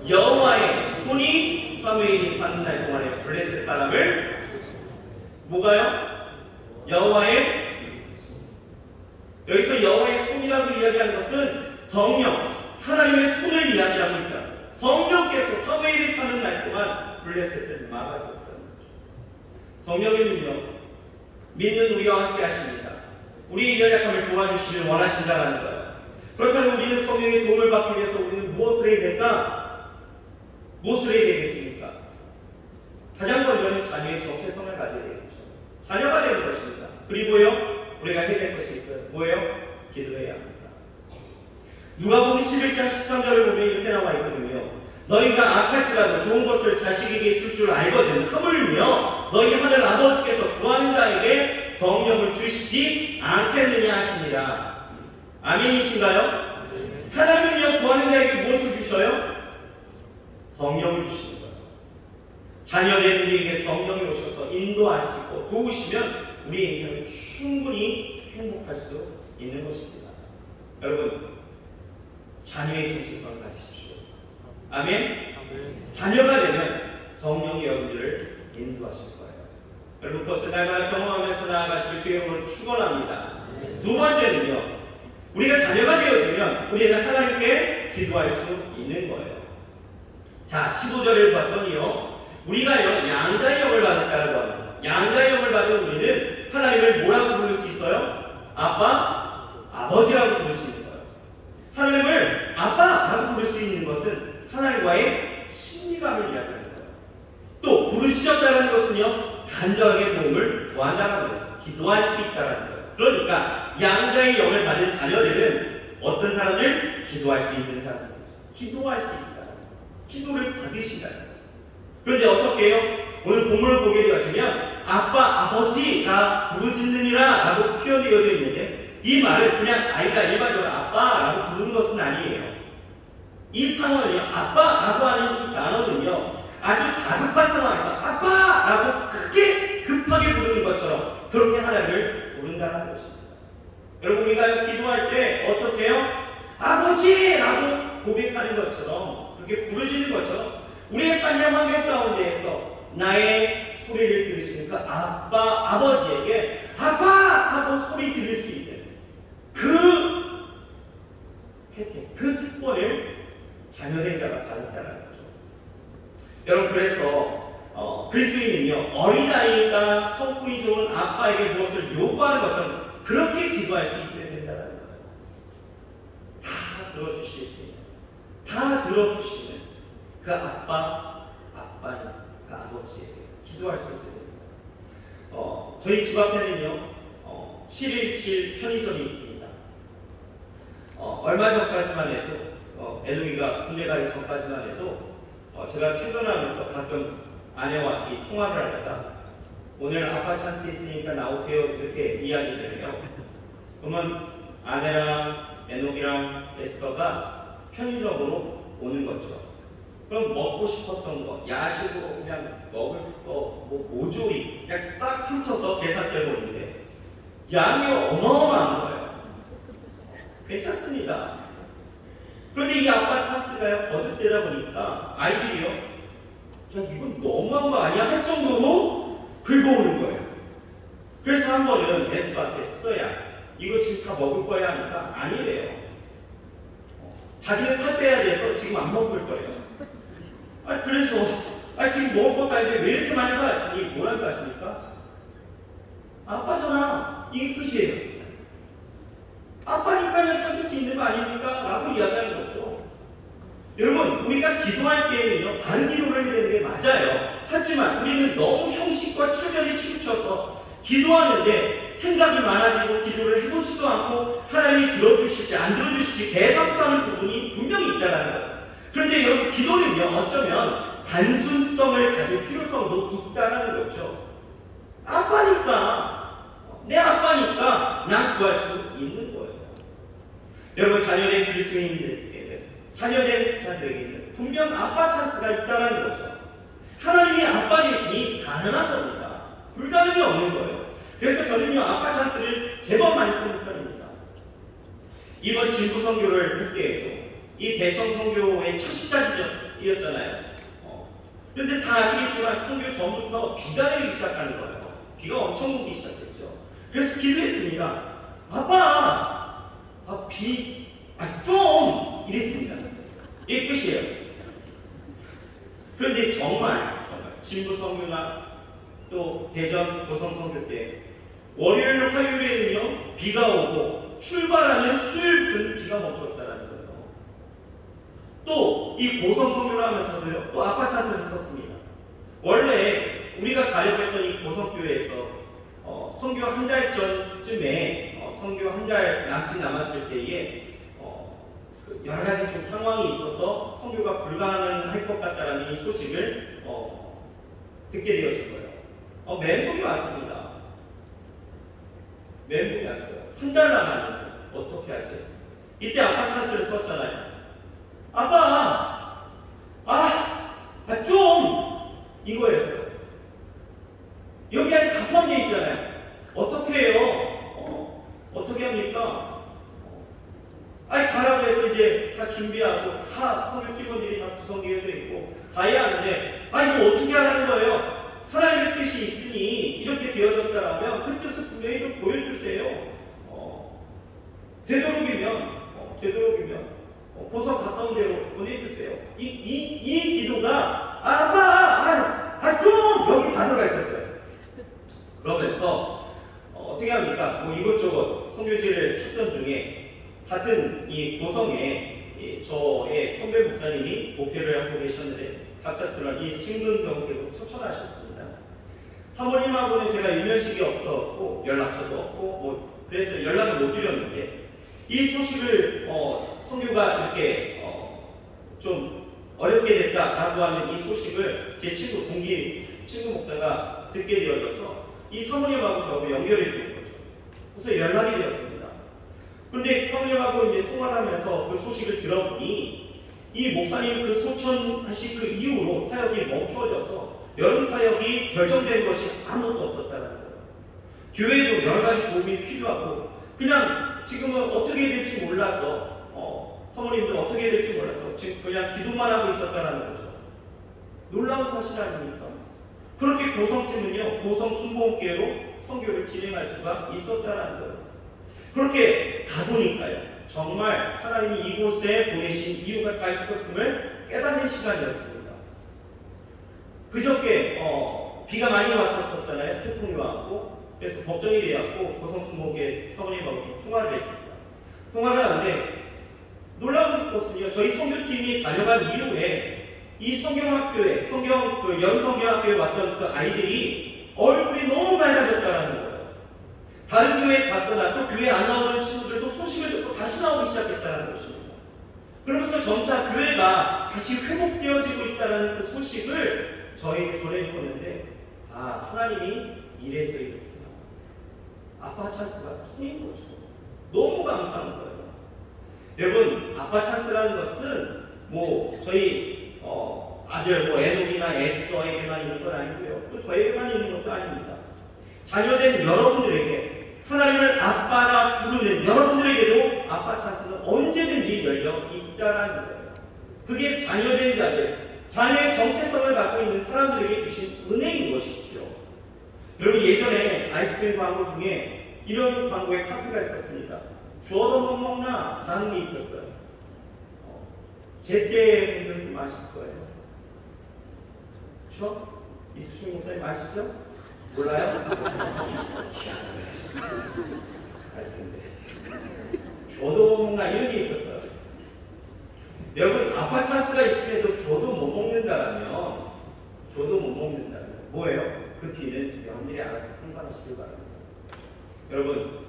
여호와의 손이 사무엘이 사는 날 동안에 블레셋 사람을 뭐가요? 여기서 여호와의 손이라고 이야기하는 것은 성령, 하나님의 손을 이야기하고 있다. 성령께서 사무엘이 사는 날 동안 블레셋을 막아줬다는 거죠. 성령님은요, 믿는 우리와 함께 하십니다. 우리의 연약함을 도와주시길 원하신다는 거예요. 그렇다면 우리는 성령의 도움을 받기 위해서 우리는 무엇을 해야 될까? 무엇을 해야 되겠습니까? 가장 먼저는 자녀의 정체성을 가져야 되겠죠. 자녀가 되는 것입니다. 그리고요, 우리가 해야 될 것이 있어요. 뭐예요? 기도해야 합니다. 누가복음 11장 13절을 보면 이렇게 나와 있거든요. 너희가 악할지라도 좋은 것을 자식에게 줄 줄 알거든 하물며 너희 하늘 아버지께서 구하는 자에게 성령을 주시지 않겠느냐 하십니다. 아멘이신가요? 하나님은요, 구하는 자에게 무엇을 주셔요? 성령을 주시는 거예요. 자녀된 우리에게 성령이 오셔서 인도할 수 있고 도우시면 우리의 인생을 충분히 행복할 수 있는 것입니다. 여러분, 자녀의 정체성을 가지십시오. 아멘? 자녀가 되면 성령이 여러분들을 인도하실 거예요. 여러분, 그것을 날마다 경험하면서 나아가시길 주의 이름으로 축원합니다. 두 번째는요, 우리가 자녀가 되어지면 우리는 하나님께 기도할 수 있는 거예요. 자, 15절을 봤더니요, 우리가요, 양자의 영을 받았다고 합니다. 양자의 영을 받은 우리는 하나님을 뭐라고 부를 수 있어요? 아빠, 아버지라고 부를 수 있는 거예요. 하나님을 아빠라고 부를 수 있는 것은 하나님과의 친밀감을 이야기하는 거예요. 또 부르시셨다는 것은요, 간절하게 도움을 구한다는 거예요. 기도할 수 있다는 거예요. 그러니까 양자의 영을 받은 자녀들은 어떤 사람들? 기도할 수 있는 사람들. 기도할 수 있다는 거예요. 기도를 받으신다는 거예요. 그런데 어떻게 해요? 오늘 본문을 보게 되어지면 아빠, 아버지가 부르짖느니라 라고 표현되어져 있는데, 이 말은 그냥 아이가 일반적으로 아빠라고 부르는 것은 아니에요. 이 상황은요, 아빠라고 하는 이 단어는요, 아주 다급한 상황에서 아빠라고 크게 급하게 부르는 것처럼 그렇게 하나님을 부른다는 것입니다. 여러분, 우리가 기도할 때 어떻게 해요? 아버지라고 고백하는 것처럼, 그렇게 부르짖는 것처럼 우리의 삶의 환경 가운데에서 나의 소리를 들으시는 그 아빠, 아버지에게 아빠! 하고 소리 지를 수 있는 그 혜택, 그 특권을 자녀된 자가 받았다는 거죠. 여러분, 그래서 그리스도인은요, 어린아이가 성품이 좋은 아빠에게 무엇을 요구하는 것처럼 그렇게 기도할 수 있어야 된다는 거예요. 다 들어주실 수 있는, 다 들어주시는 그 아빠, 그 아버지에게 기도할 수 있어야 됩니다. 저희 집 앞에는요, 717 편의점이 있습니다. 얼마 전까지만 해도, 애동이가 군대 가기 전까지만 해도, 제가 퇴근하면서 가끔 아내와 이 통화를 하다가 오늘 아빠 찬스 있으니까 나오세요 이렇게 이야기해요. 그러면 아내랑 애동이랑 에스더가 편의점으로 오는 거죠. 그럼 먹고 싶었던 거, 야식으로 그냥 먹을 거, 뭐 모조리 그냥 싹 훑어서 계산해버리는데 양이 어마어마한 거예요. 괜찮습니다. 그런데 이 아빠 찬스가요, 거듭되다 보니까 아이들이요, 야, 이건 너무한 거 아니야? 할 정도로 긁어오는 거예요. 그래서 한 번은 에스바한테, 스토야, 이거 지금 다 먹을 거야 하니까 아니래요. 자기는 살 빼야 돼서 지금 안 먹을 거예요. 그래서 지금 먹을 것도 아닌데 왜 이렇게 많이 사? 이 뭐랄까 하십니까? 아빠잖아. 이게 끝이에요. 아빠니까는 사줄 수 있는 거 아닙니까? 라고 이야기하는 거죠. 여러분, 우리가 기도할 때에는요, 다른 기도를 해야 되는 게 맞아요. 하지만 우리는 너무 형식과 체면에 치우쳐서 기도하는데 생각이 많아지고 기도를 해보지도 않고 하나님이 들어주실지 안 들어주실지 계산하는 부분이 분명히 있다는 거예요. 그런데 여러분, 기도는요, 어쩌면 단순성을 가질 필요성도 있다는 거죠. 아빠니까, 내 아빠니까 난 구할 수 있는 거예요. 여러분, 자녀된 그리스도인들에게는, 자녀된 자들에게는 분명 아빠 찬스가 있다는 거죠. 하나님이 아빠 대신이 가능한 겁니다. 불가능이 없는 거예요. 그래서 저는요, 아빠 찬스를 제법 많이 쓰는 편입니다. 이번 진부 선교를 할 때에도 이 대청 선교의 첫 시작이었잖아요. 그런데 다 아시겠지만 선교 전부터 비가 내리기 시작하는 거예요. 비가 엄청 오기 시작했죠. 그래서 기도했습니다. 아빠, 좀 이랬습니다. 이게 끝이에요. 그런데 정말 진부 선교나 또 대전 고성 선교 때 월요일 화요일에는요, 비가 오고 출발하는 수요일부터는 비가 멈췄다라는 거예요. 또 이 고성 선교를 하면서도요, 또 아빠 찬스를 썼습니다. 원래 우리가 가려고 했던 이 고성교회에서 선교 한 달 전쯤에 선교 한 달 남짓 남았을 때에 여러 가지 좀 상황이 있어서 선교가 불가능할 것 같다라는 이 소식을 듣게 되어진 거예요. 멘붕이 왔습니다. 멘붕이 왔어요. 한 달 남았는데 어떻게 하지? 이때 아빠 찬스를 썼잖아요. 아빠, 좀 이거였어요. 여기 안에 답한 게 있잖아요. 어떻게 해요? 어떻게 합니까? 가라고 해서 이제 다 준비하고, 다 선교 팀원들이 다 구성되어 있고, 다 해야 하는데, 이거 어떻게 하라는 거예요? 하나님의 뜻이 있으니, 이렇게 되어졌다라면, 그 뜻을 분명히 좀 보여주세요. 되도록이면, 고성 가까운 데로 보내주세요. 이 기도가, 좀! 여기 가져가 있었어요. 그러면서, 어떻게 합니까? 이것저것 선교지를 찾던 중에, 같은 이 고성에 저의 선배 목사님이 목회를 하고 계셨는데 갑작스런 이 심근경색으로 소천하셨습니다. 사모님하고는 제가 일면식이 없었고 연락처도 없고 그래서 연락을 못 드렸는데 이 소식을 선교가 이렇게 좀 어렵게 됐다라고 하는 이 소식을 제 친구 목사가 듣게 되어져서 이 사모님하고 저하고 연결해 준 거죠. 그래서 연락이 되었습니다. 그런데 사모님하고 이제 통화를 하면서 그 소식을 들어보니 이 목사님 그 소천하신 그 이후로 사역이 멈추어져서 여름 사역이 결정된 것이 아무것도 없었다는 거예요. 교회도 여러 가지 도움이 필요하고 그냥 지금은 어떻게 될지 몰라서 사모님도 어떻게 될지 몰라서 지금 그냥 기도만 하고 있었다는 거죠. 놀라운 사실 아닙니까? 그렇게 고성팀은요, 고성 순복음교회로 선교를 진행할 수가 있었다는 거예요. 그렇게 가보니까요, 정말 하나님이 이곳에 보내신 이유가 다 있었음을 깨닫는 시간이었습니다. 그저께 비가 많이 왔었잖아요. 태풍이 왔고 그래서 걱정이 되었고 고성순복의 사모님하고 좀 통화를 했습니다. 통화를 하는데 놀라운 것은요, 저희 선교팀이 다녀간 이후에 이 성경학교에 연성경학교에 왔던 그 아이들이 얼굴이 너무 밝아졌다는 거예요. 다른 교회에 갔거나 또 교회 안 나오는 친구들도 소식을 듣고 다시 나오기 시작했다는 것입니다. 그러면서 점차 교회가 다시 회복되어지고 있다는 그 소식을 저희에게 전해주었는데 하나님이 이래서 이렇구나. 아빠 찬스가 통인 거죠. 너무 감사한 거예요. 여러분, 아빠 찬스라는 것은 저희 아들 에녹이나 에스더에게만 있는 건 아니고요. 또 저에게만 있는 것도 아닙니다. 자녀된 여러분들에게 하나님을 아빠라 부르는 여러분들에게도 아빠 찬스는 언제든지 열려 있다라는 거예요. 그게 자녀된 자들, 자녀의 정체성을 갖고 있는 사람들에게 주신 은혜인 것이죠. 여러분 예전에 아이스크림 광고 중에 이런 광고에 카피가 있었습니다. 주어도 못 먹나 하는 게 있었어요. 제때 분들은 좀 아실 거예요. 그렇죠? 이수중 목사님 아시죠? 몰라요? 알 텐데. 저도 먹나 이런 게 있었어요. 여러분 아빠 찬스가 있음에도 저도 못 먹는다면 뭐예요? 그 뒤는 여러분들이 알아서 상상하시길 바랍니다. 여러분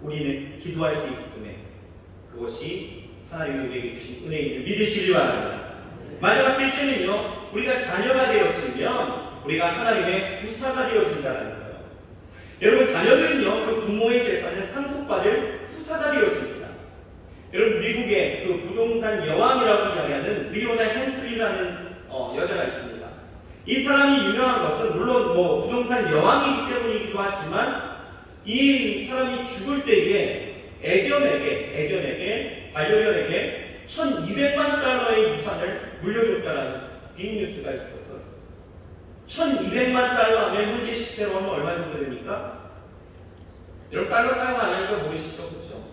우리는 기도할 수 있음에 그것이 하나님이 우리에게 주신 은혜인 줄 믿으시길 바랍니다. 마지막 셋째는요, 우리가 자녀가 되어지면 우리가 하나님의 후사가 되어진다는 거예요. 여러분 자녀들은요, 그 부모의 재산을 상속받을 후사가 되어집니다. 여러분 미국의 그 부동산 여왕이라고 이야기하는 리오나 헨슬리라는 여자가 있습니다. 이 사람이 유명한 것은 물론 뭐 부동산 여왕이기 때문이기도 하지만 이 사람이 죽을 때에 애견에게 반려견에게 1200만 달러의 유산을 물려줬다는 빅뉴스가 있었어요. 1200만 달러면 현재 시세로 하면 얼마 정도 됩니까? 여러분 달러 사용 안 하니까 모르시죠? 그렇죠?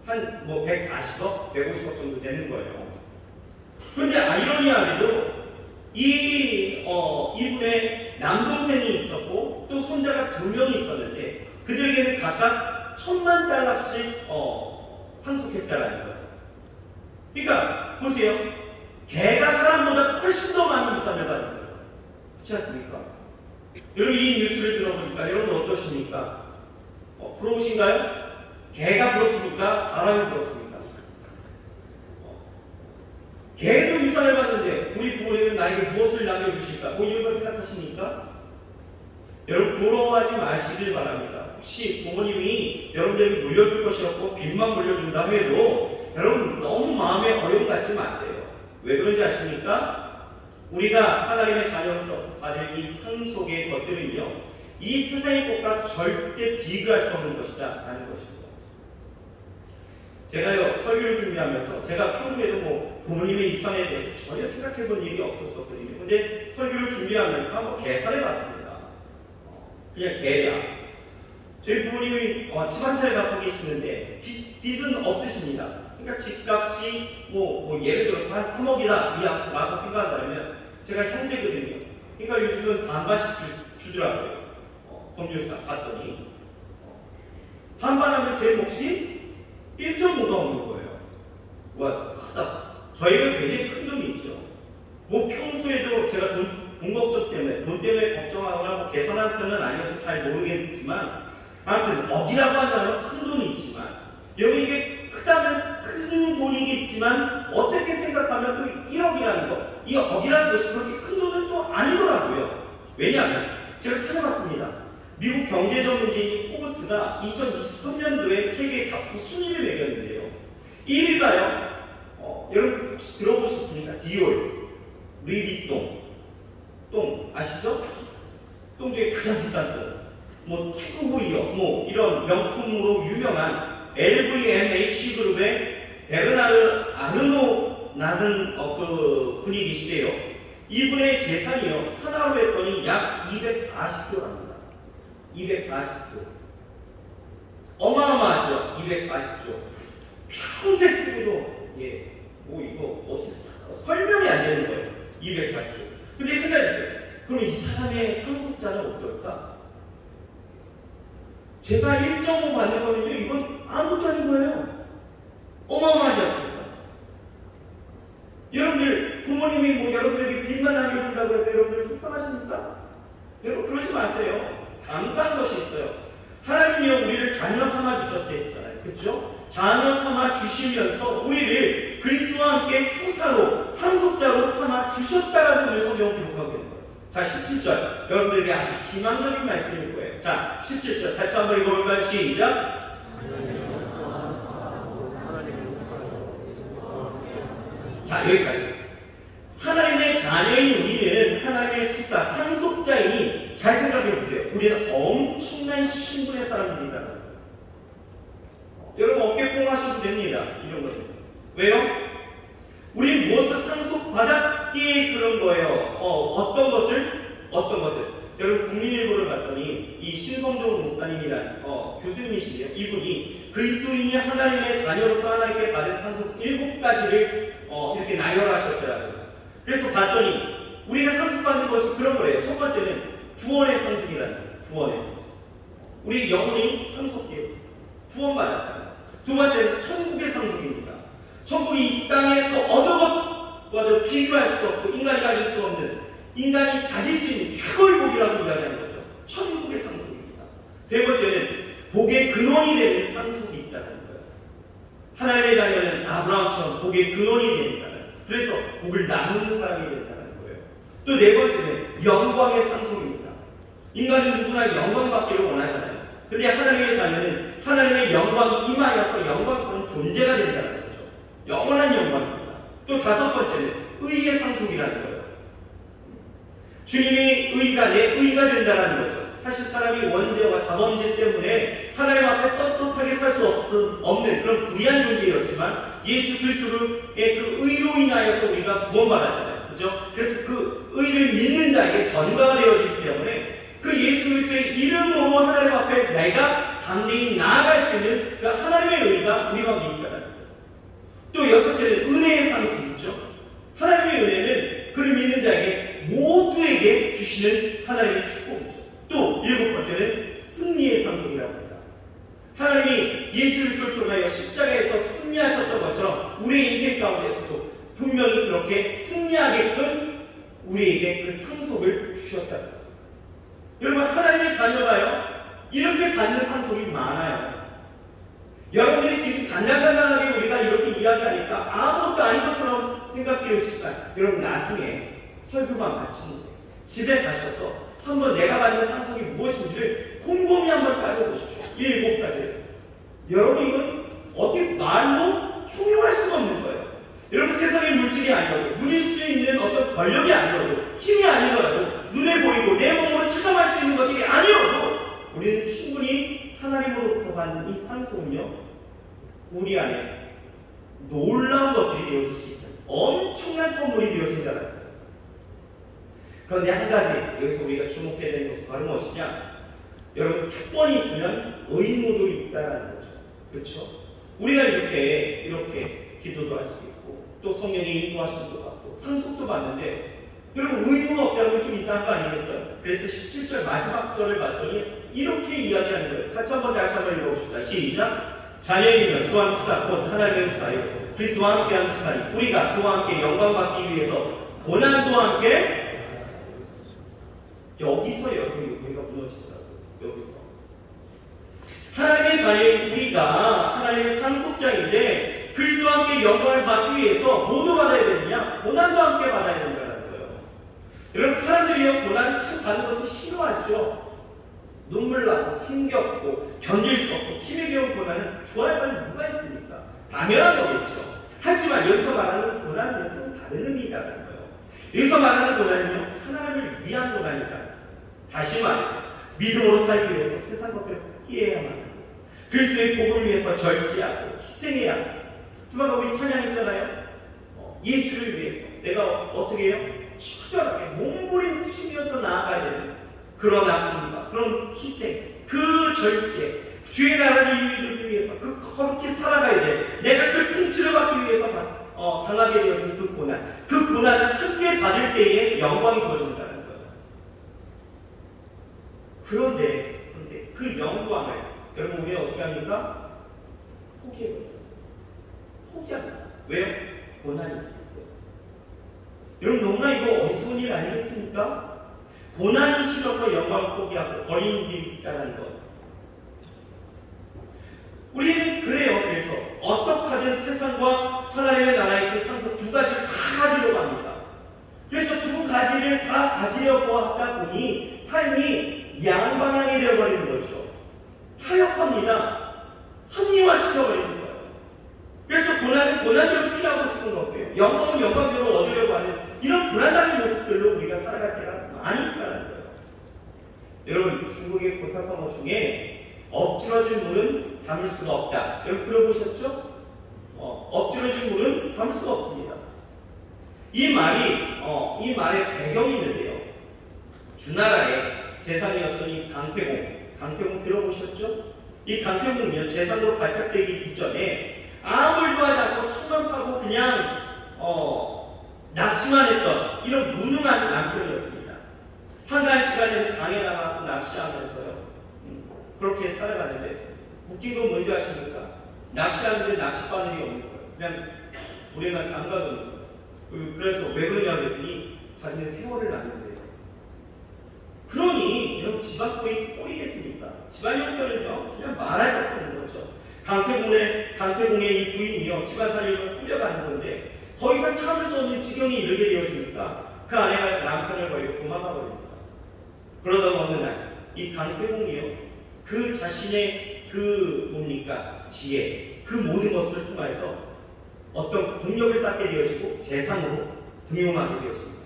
한 뭐 140억, 150억 정도 되는 거예요. 그런데 아이러니하게도 이분의 남동생이 있었고 또 손자가 2명이 있었는데 그들에게는 각각 1000만 달러씩 상속했다라는 거예요. 그러니까 보세요. 개가 사람보다 훨씬 더 많은 유산을 받는 거예요. 그렇지 않습니까? 여러분 이 뉴스를 들어보니까 여러분 어떠십니까? 부러우신가요? 개가 부럽습니까? 사람이 부럽습니까? 개도 유산을 받는데 우리 부모님은 나에게 무엇을 남겨주실까? 뭐 이런 거 생각하십니까? 여러분 부러워하지 마시길 바랍니다. 혹시 부모님이 여러분들에게 물려줄 것이 없고 빚만 물려준다고 해도 여러분 너무 마음에 어려움 갖지 마세요. 왜 그런지 아십니까? 우리가 하나님의 자녀로서 받을 이 상속의 것들은요, 이 세상의 것과 절대 비교할 수 없는 것이다 라는 것입니다. 제가요 설교를 준비하면서 제가 평소에도 뭐 부모님의 유산에 대해서 전혀 생각해 본 일이 없었거든요. 근데 설교를 준비하면서 한번 계산해 봤습니다. 그냥 대략 저희 부모님이 집 한 채를 갖고 계시는데 빚은 없으십니다. 그러니까 집값이 뭐 예를 들어서 한 3억이다 라고 생각한다면 제가 형제거든요. 그러니까 요즘은 반반씩 주더라고요. 법률상 봤더니 반반하면 제 몫이 1.5가 없는 거예요. 와 크다. 저희가 굉장히 큰 돈이 있죠. 뭐 평소에도 제가 돈 걱정 때문에 돈 때문에 걱정하거나 뭐 계산하는 편은 아니어서 잘 모르겠지만 아무튼 억이라고 한다면 큰 돈이 있지만 여기 이게 크다면 큰 돈이겠지만 어떻게 생각하면 또 1억이라는 거, 이 억이라는 것이 그렇게 큰 돈은 또 아니더라고요. 왜냐하면 제가 찾아봤습니다. 미국 경제전문지인 포브스가 2023년도에 세계 갑부 순위를 매겼는데요. 1위가요. 여러분 혹시 들어보셨습니까? 디올, 루이비통, 똥 아시죠? 똥 중에 가장 비싼 똥. 뭐 태그호이어, 뭐 이런 명품으로 유명한 LVMH 그룹의 베르나르 아르노라는 그 분이 계시대요. 이분의 재산이요 하나로 했더니 약 240조랍니다. 240조. 어마어마하죠. 240조. 평생 쓰고도 뭐 이거 어떻게 설명이 안 되는 거예요. 240조. 근데 생각해보세요. 그럼 이 사람의 상속자는 어떨까? 제가 1.5 받는 거는요, 이건 아무것도 아닌 거예요. 어마어마하지 않습니까? 여러분들, 부모님이 뭐 여러분들에게 빚만 남겨준다고 해서 여러분들 속상하십니까? 여러분, 그러지 마세요. 감사한 것이 있어요. 하나님이요, 우리를 자녀 삼아 주셨대 했잖아요. 그렇죠? 자녀 삼아 주시면서 우리를 그리스도와 함께 후사로, 상속자로 삼아 주셨다라는 우리 성경을 기록하고 있는 거예요. 자, 17절. 여러분들에게 아주 희망적인 말씀일 거예요. 자, 17절. 같이 한번 읽어볼까요? 시작. 자, 여기까지. 하나님의 자녀인 우리는 하나님의 후사, 상속자이니 잘 생각해 보세요. 우리는 엄청난 신분의 사람들이다. 여러분 어깨 뽕 하셔도 됩니다. 이런 것들. 왜요? 우리 무엇을 상속받았기에 그런 거예요. 어떤 것을? 여러분 국민일보를 봤더니 이 신성종 목사님이란 교수님이신데요. 이분이 그리스도인이 하나님의 자녀로서 하나님께 받은 상속 7가지를 이렇게 나열하셨더라고요. 그래서 봤더니 우리가 상속받는 것이 그런 거예요. 첫 번째는 구원의 상속이라는 거예요. 구원의 상속. 우리 영혼이 상속돼요. 구원받았다. 두 번째는 천국의 상속입니다. 천국이 이 땅에 또 어느 것과도 비교할 수 없고 인간이 가질 수 없는, 인간이 가질 수 있는 최고의 복이라고 이야기하는 거죠. 천국의 상속입니다. 세 번째는 복의 근원이 되는 상속이 있다는 거예요. 하나님의 자녀는 아브라함처럼 복의 근원이 된다는 거예요. 그래서 복을 나누는 사람이 된다는 거예요. 또 네 번째는 영광의 상속입니다. 인간은 누구나 영광받기를 원하잖아요. 근데 하나님의 자녀는 하나님의 영광이 임하여서 영광스러운 존재가 된다는 거죠. 영원한 영광입니다. 또 다섯 번째는 의의 상속이라는 거예요. 주님의 의가 내 의가 된다는 거죠. 사실 사람이 원죄와 자범죄 때문에 하나님 앞에 떳떳하게 살 수 없는 그런 불의한 존재였지만 예수 그리스도의 그 의로 인하여서 우리가 구원받았잖아요. 그렇죠? 그래서 그 의를 믿는 자에게 전가가 되어지기 때문에 그 예수 그리스도의 이름으로 하나님 앞에 내가 담대히 나아갈 수 있는 그 하나님의 의가 우리 가운데 있다는 거예요. 또 여섯째는 은혜의 상속이죠. 하나님의 은혜는 그를 믿는 자에게 모두에게 주시는 하나님의 축복이죠. 또 일곱 번째는 승리의 상속이라고 합니다. 하나님이 예수 그리스도를 통하여 십자가에서 승리하셨던 것처럼 우리의 인생 가운데서도 분명히 그렇게 승리하게끔 우리에게 그 상속을 주셨다. 여러분 하나님의 자녀가요 이렇게 받는 상속이 많아요. 여러분들이 지금 간단하게 우리가 이렇게 이야기하니까 아무것도 아닌 것처럼 생각되시니까 여러분 나중에 설교가 마치는데 집에 가셔서 한번 내가 받는 상속이 무엇인지를 곰곰이 한번 따져보십시오. 7가지. 여러분 이건 어떻게 말로 형용할 수가 없는 거예요. 여러분 세상의 물질이 아니어도 누릴 수 있는 어떤 권력이 아니어도 힘이 아니더라도 눈에 보이고 내 몸으로 체감할 수 있는 것들이 아니어도 우리는 충분히 하나님으로부터 받는 이 상속은요 우리 안에 놀라운 것들이 되어질 수 있다. 엄청난 선물이 되어진다는 거예요. 그런데 한 가지 여기서 우리가 주목해야 되는 것은 바로 무엇이냐? 여러분 특권이 있으면 의무도 있다는 거죠. 그렇죠? 우리가 이렇게 기도도 할 수 있고 또 성령이 인도하시는 것 같고 상속도 받는데 여러분 의무가 없다는 건 좀 이상한 거 아니겠어요? 그래서 17절 마지막 절을 봤더니 이렇게 이야기하는 거예요. 같이 한번 다시 한번 읽어봅시다. 시작! 자녀이면 또한 후사 곧 하나님의 후사요 그리스도와 함께한 후사니 우리가 그와 함께 영광받기 위해서 고난도 함께 여기서 여러분 우리가 무너지더라고요. 여기서 하나님의 자녀인 우리가 하나님의 상속자인데 그리스도와 함께 영광을 받기 위해서 뭐도 받아야 되느냐? 고난도 함께 받아야 된다는 거예요. 여러분 사람들이요 고난을 참 받는 것을 싫어하죠. 눈물 나고 힘겹고 견딜 수 없고 힘에 겨운 고난은 좋아할 사람이 누가 있습니까? 당연한 거겠죠. 하지만 여기서 말하는 고난은 좀 다른 의미라는 거예요. 여기서 말하는 고난은요 하나님을 위한 고난이다. 다시 말해서 믿음으로 살기 위해서 세상 것들을 포기해야만 합니다. 그리스도의 복음을 위해서 절제하고 희생해야 합니다. 주마다 우리 찬양했잖아요. 예수를 위해서 내가 어떻게 해요? 처절하게 몸부림치면서 나아가야 되는 그런 아픔과 그런 희생, 그 절제, 주의 나라를 이루기 위해서 그렇게 살아가야 돼. 내가 그 통치를 받기 위해서 당하게 되어진 그 고난을 함께 받을 때에 영광이 주어진다는 거예요. 그런데 그 영광을 여러분 우리가 어떻게 합니까? 포기합니다. 왜요? 고난이 있기 때문에. 여러분 너무나 이거 어리석은 일 아니겠습니까? 고난이 싫어서 영광을 포기하고 버리는 일이 있다는 것. 우리는 그래요. 그래서 어떻게 하든 세상과 하나님의 나라의 그 상속 두 가지를 다 가지려고 합니다. 그래서 두 가지를 다 가지려고 하다 보니 삶이 양방향이 되어버리는 거죠. 타협합니다. 합리화시켜버리는 거예요. 그래서 고난은 고난대로 피하고 싶은 거예요. 영광은 영광대로 얻으려고 하는 이런 불안한 모습들로 우리가 살아갈 때가 많이 있다는 거예요. 여러분, 중국의 고사성어 중에 엎질러진 물은 담을 수가 없다. 여러분 들어보셨죠? 엎질러진 물은 담을 수가 없습니다. 이 말의 배경이 있는데요. 주나라의 재상이었던 이 강태공 들어보셨죠? 이 강태공은요, 재상으로 발탁되기 이전에 아무 일도 하지 않고 창만 파고 그냥 낚시만 했던 이런 무능한 남편이었습니다. 한가한 시간에는 강에 나가고 낚시하면서요. 그렇게 살아가는데 웃긴 건 뭔지 아십니까? 낚시하는데 낚싯바늘이 없는 거예요. 그냥 우리가 담가놓는 거예요. 그래서 왜 그러냐 그랬더니 자기는 세월을 낳는데요. 그러니 여러분 집안 꼴이겠습니까? 집안 형편은요 그냥 말할 것도 없는 거죠. 강태공의 이 부인이요 집안 살림을 꾸려가는 건데 더 이상 참을 수 없는 지경이 이르게 되어지니까 그 아내가 남편을 버리고 도망가 버립니다. 그러다가 어느 날 이 강태공이요 그 자신의 지혜, 그 모든 것을 통해서 어떤 공력을 쌓게 되어지고 재상으로 등용하게 되어집니다.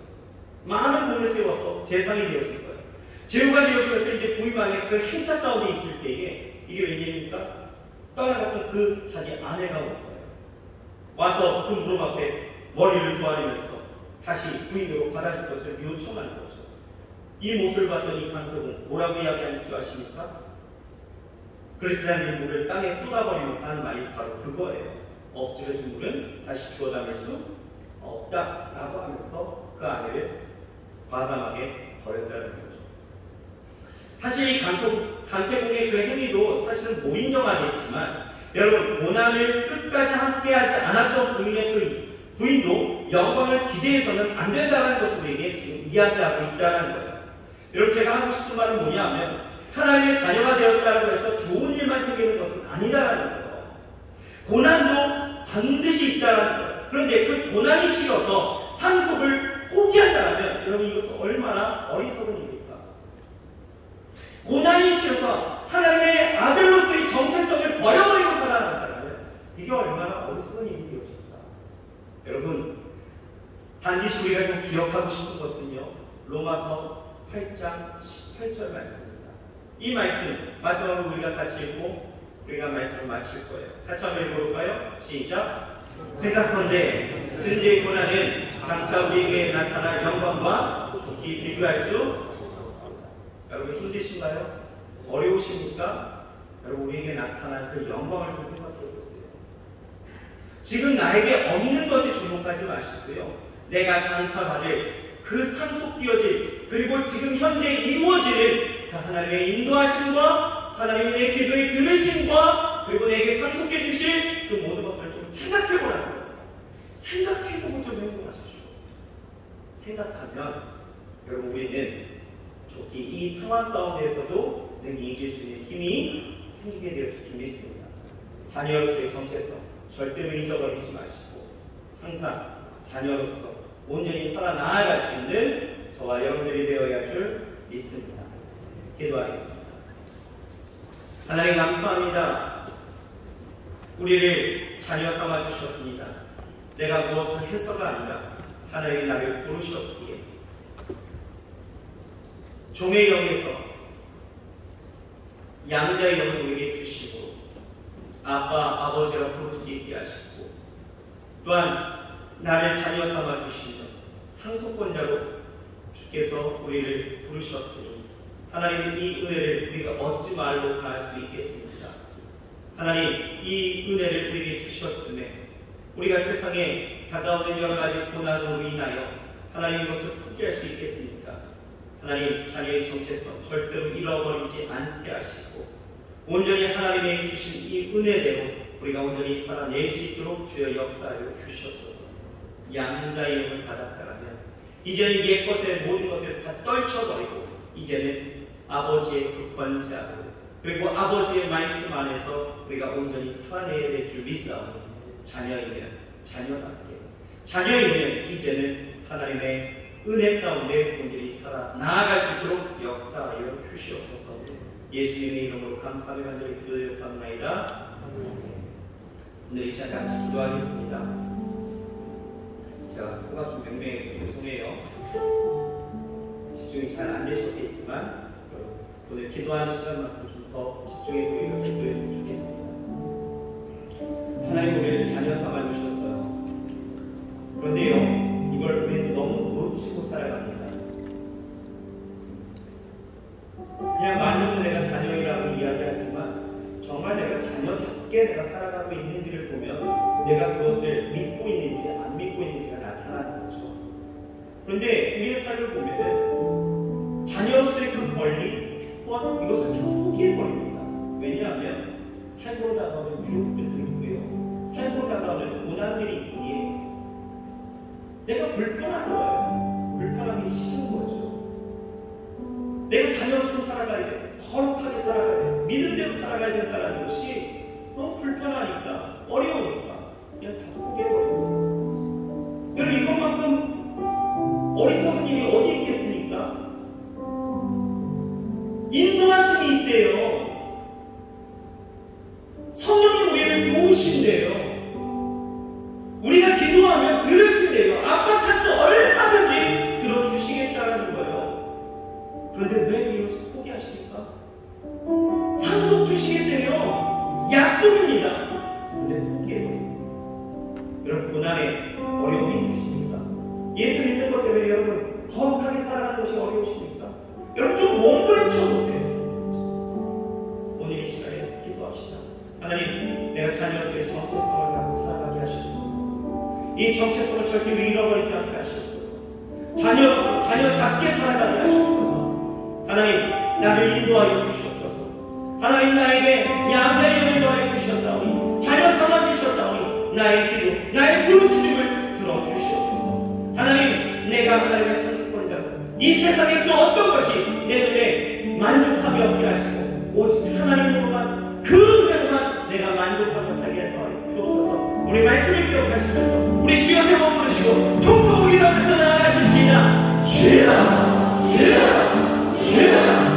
많은 공을 세워서 재상이 되어질 거예요. 제후가 되어지면서 이제 부임왕의 그 행차 가운데 있을 때에 이게 웬일입니까? 떠나갔던 그 자기 아내가 온 거예요. 와서 그 무릎 앞에 머리를 조아리면서 다시 부인으로 받아줄 것을 요청하는 거죠. 이 모습을 봤던 이 강태공 뭐라고 이야기하는 줄 아십니까? 그리스도의 물을 땅에 쏟아버리면서 하는 말이 바로 그거예요. 엎질러진 물은 다시 주워 담을 수 없다라고 하면서 그 아내를 과감하게 버렸다는 거죠. 사실 이 강태공의 그 행위도 사실은 못 인정하겠지만 여러분 고난을 끝까지 함께하지 않았던 부인의 그 부인도 영광을 기대해서는 안 된다는 것을 우리에게 지금 이야기하고 있다는 거예요. 여러분 제가 하고 싶은 말은 뭐냐면 하나님의 자녀가 되었다고 해서 좋은 일만 생기는 것은 아니다라는 거예요. 고난도 반드시 있다는 거예요. 그런데 그 고난이 싫어서 상속을 포기한다면 여러분 이것은 얼마나 어리석은 일입니까? 고난이 싫어서 하나님의 아들로서의 정체성을 버려버리고 살아간다면 이게 얼마나 어리석은 일이었습니까? 여러분 반드시 우리가 좀 기억하고 싶은 것은요 로마서 8장 18절 말씀입니다. 이 말씀 마지막으로 우리가 같이 읽고 우리가 말씀을 마칠 거예요. 같이 한번 읽어볼까요? 시작! 생각컨대 현재의 고난은 장차 우리에게 나타날 영광과 깊이 비교할 수 여러분 힘드신가요? 어려우십니까? 여러분 우리에게 나타난 그 영광을 좀 생각해 보세요. 지금 나에게 없는 것에 주목하지 마시고요. 내가 장차 받을 그 상속되어질 그리고 지금 현재 이루어지는 그 하나님의 인도하심과 하나님의 내 기도의 들으심과 그리고 내게 상속해 주실 그 모든 것들을 좀 생각해 보라는 거예요. 생각해보고 좀 행동하십시오. 생각하면 여러분 우리는 좋게 이 상황 가운데에서도 능히 이길 수 있는 힘이 생기게 되어질 줄 믿습니다. 자녀로서의 정체성 절대로 잊어버리지 마시고 항상 자녀로서 온전히 살아나아갈 수 있는 저와 여러분들이 되어야 할 줄 믿습니다. 기도하겠습니다. 하나님 감사합니다. 우리를 자녀 삼아 주셨습니다. 내가 무엇을 해서가 아니라 하나님이 나를 부르셨기에 종의 영에서 양자의 영을 우리에게 주시고 아빠, 아버지라 부를 수 있게 하시고 또한 나를 자녀 삼아 주시며 상속권자로 주께서 우리를 부르셨으니 하나님 이 은혜를 우리가 어찌 말로 다할 수 있겠습니까? 하나님 이 은혜를 우리에게 주셨음에 우리가 세상에 다가오는 여러 가지 고난으로 인하여 하나님 이것을 포기할 수 있겠습니까? 하나님 자녀의 정체성 절대로 잃어버리지 않게 하시고 온전히 하나님의 주신 이 은혜대로 우리가 온전히 살아낼 수 있도록 주여 역사하여 주셔서 양자의 영을 받았다라면 이제는 옛것의 모든 것들을 다 떨쳐버리고 이제는 아버지의 그 권세 아래 그리고 아버지의 말씀 안에서 우리가 온전히 살아내야 될 줄 믿사오니 자녀이면 자녀답게 자녀이면 이제는 하나님의 은혜 가운데 온전히 살아나아갈 수 있도록 역사하여 주시옵소서. 예수님의 이름으로 감사하며 간절히 기도드렸사옵나이다. 오늘 이 시간 같이 기도하겠습니다. 제가 코가 좀 맹맹해서 죄송해요. 집중이 잘 안 되셨겠지만 오늘 기도하는 시간만큼 좀 더 집중해서 우리가 기도했으면 좋겠습니다. 하나님 우리를 자녀 삼아주셨어요. 그런데요, 이걸 우리는 너무 놓치고 살아갑니다. 그냥 말로는 내가 자녀이라고 이야기하지만 정말 내가 자녀답게 내가 살아가고 있는지를 보면 내가 그것을 믿고 있는지 안 믿고 있는지가 나타나는 거죠. 그런데 우리의 삶을 보면은 자녀로서의 그 권리, 특권, 이것을 다 포기해버립니다. 왜냐하면 삶으로 다가오는 유혹들도 있고요. 삶으로 다가오는 고난들이 있기에 내가 불편한 거예요. 불편하기 싫은 거죠. 내가 자녀로서 살아가야 돼. 거룩하게 살아가야 돼. 믿은 대로 살아가야 된다는 것이 너무 불편하니까, 어려우니까 그냥 다 포기해버려요. 여러분, 이것만큼 어리석은 일이 어디 있겠습니까? 인도하심이 있대요. 성령이 우리를 도우신대요. 우리가 기도하면 들으신대요. 아빠 찬스 얼마든지 들어주시겠다라는 거예요. 그런데 왜 이것을 포기하십니까? 상속 주시겠대요. 약속입니다. 근데 포기해버려요. 여러분, 고난에 어려움이 있으십니까? 예수 믿는 것 때문에 여러분 거룩하게 살아가는 것이 어려우십니까? 여러분 좀 몸부림쳐 보세요. 오늘 이 시간에 기도합시다. 하나님, 내가 자녀로서의 정체성을 갖고 살아가게 하시옵소서. 이 정체성을 절대 잃어버리지 않게 하시옵소서. 자녀로서 자녀답게 살아가게 하시옵소서. 하나님, 나를 인도하여 주시옵소서. 하나님, 나에게 양자의 영을 더하여 주셨사오니, 자녀 삼아 주셨사오니, 나의 기도, 나의 부르짖음을 들어주시옵소서. 하나님, 내가 하나님의 상속권자고 이 세상의 그 어떤 것이 내 눈에 만족함이 없게 하시고 오직 하나님으로만, 그 은혜로만 내가 만족하며 살게 하여 주옵소서. 우리 말씀을 기억하시면서 우리 주여 세 번 부르시고 통성으로 기도하면서 나아가십시다. 주여, 주여, 주여.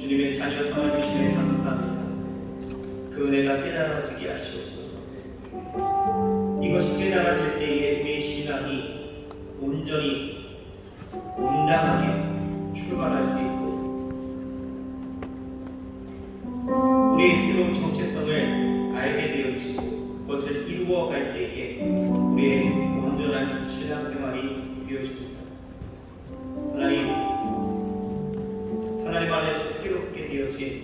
주님의 자녀 삼아주시네 감사합니다. 그 은혜가 깨달아지게 하시옵소서. 이것이 깨달아질 때에 우리의 신앙이 온전히 온당하게 출발할 수 있고 우리의 새로운 정체성을 알게 되어지고 그것을 이루어갈 때에 우리의 온전한 신앙생활이 되어집니다. 하나님 안에서 새롭게 되어진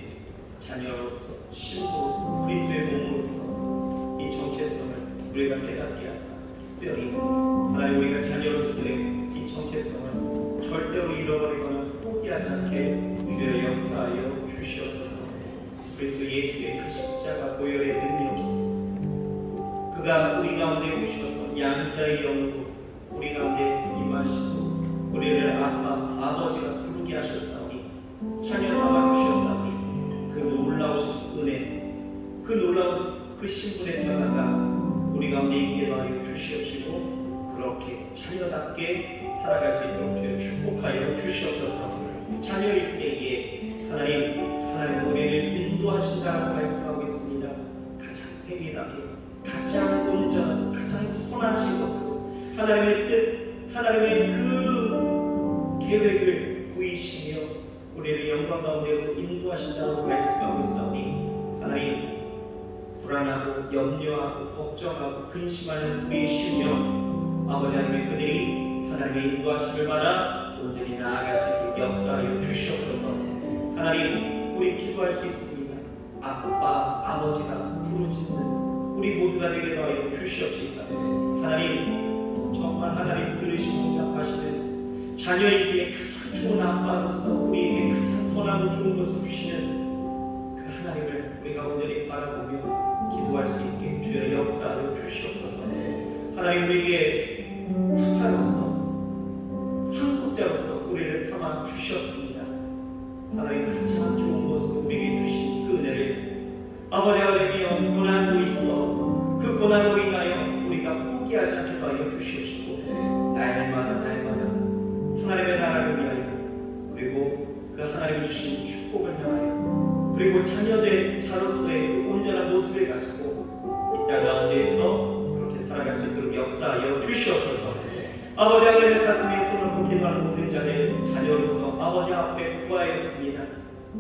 자녀로서 신부로서 그리스도의 몸으로서 이 정체성을 우리가 깨닫게 하사 특별히 하나님 우리가 자녀로서의 이 정체성을 절대로 잃어버리거나 포기하지 않게 주여 역사하여 주시옵소서. 그리스도 예수의 그 십자가 보혈의 능력이 그가 우리 가운데 오셔서 양자의 영으로 우리 가운데 임하시고 우리를 아버지가 부르게 하셨사오니 자녀 삼아 주셨사오니 그 놀라우신 은혜 그 놀라운 그 신분의 변화가 우리 가운데 있게 하여 주시옵시고 그렇게 자녀답게 살아갈 수 있도록 주여 축복하여 주시옵소서. 자녀일 때에 하나님 우리를 인도하신다고 말씀하고 있습니다. 가장 세밀하게 가장 온전하고 가장 선하신 것으로 하나님의 뜻 하나님의 그 계획을 보이시며 우리를 영광 가운데로 인도하신다고 말씀하고 있사오니 하나님 불안하고 염려하고 걱정하고 근심하는 우리의 심령 아버지 하나님의 그들이 하나님의 인도하심을 받아 온전히 나아갈 수 있도록 역사하여 주시옵소서. 하나님 우리 기도할 수 있습니다. 아빠 아버지가 부르짖는 우리 모두가 되게 하여 주시옵소서. 하나님 정말 하나님 들으시고 응답하시는 자녀에게 가장 좋은 아빠로서 우리에게 가장 선하고 좋은 것을 주시는 그 하나님을 우리가 온전히 바라보며 기도할 수 있게 주여 역사하여 주시옵소서. 하나님 우리에게 후사로서 상속자로서 우리를 삼아 주셨습니다. 하나님 가장 좋은 것으로 우리에게 주신 그 은혜를 아버지 하나님이여 고난도 있어 그 고난으로 인하여 우리가 포기하지 않게 하여 주시옵시고 날마다 하나님의 나라를 위하여 그리고 그 하나님이 주신 축복을 향하여 그리고 자녀된 자로서의 그 온전한 모습을 가지고 이 땅 가운데에서 그렇게 살아갈 수 있도록 역사하여 주시옵소서. 아버지 하나님의 가슴에 손을 놓게 하는 모든 자들 자녀로서 아버지 앞에 구하였습니다.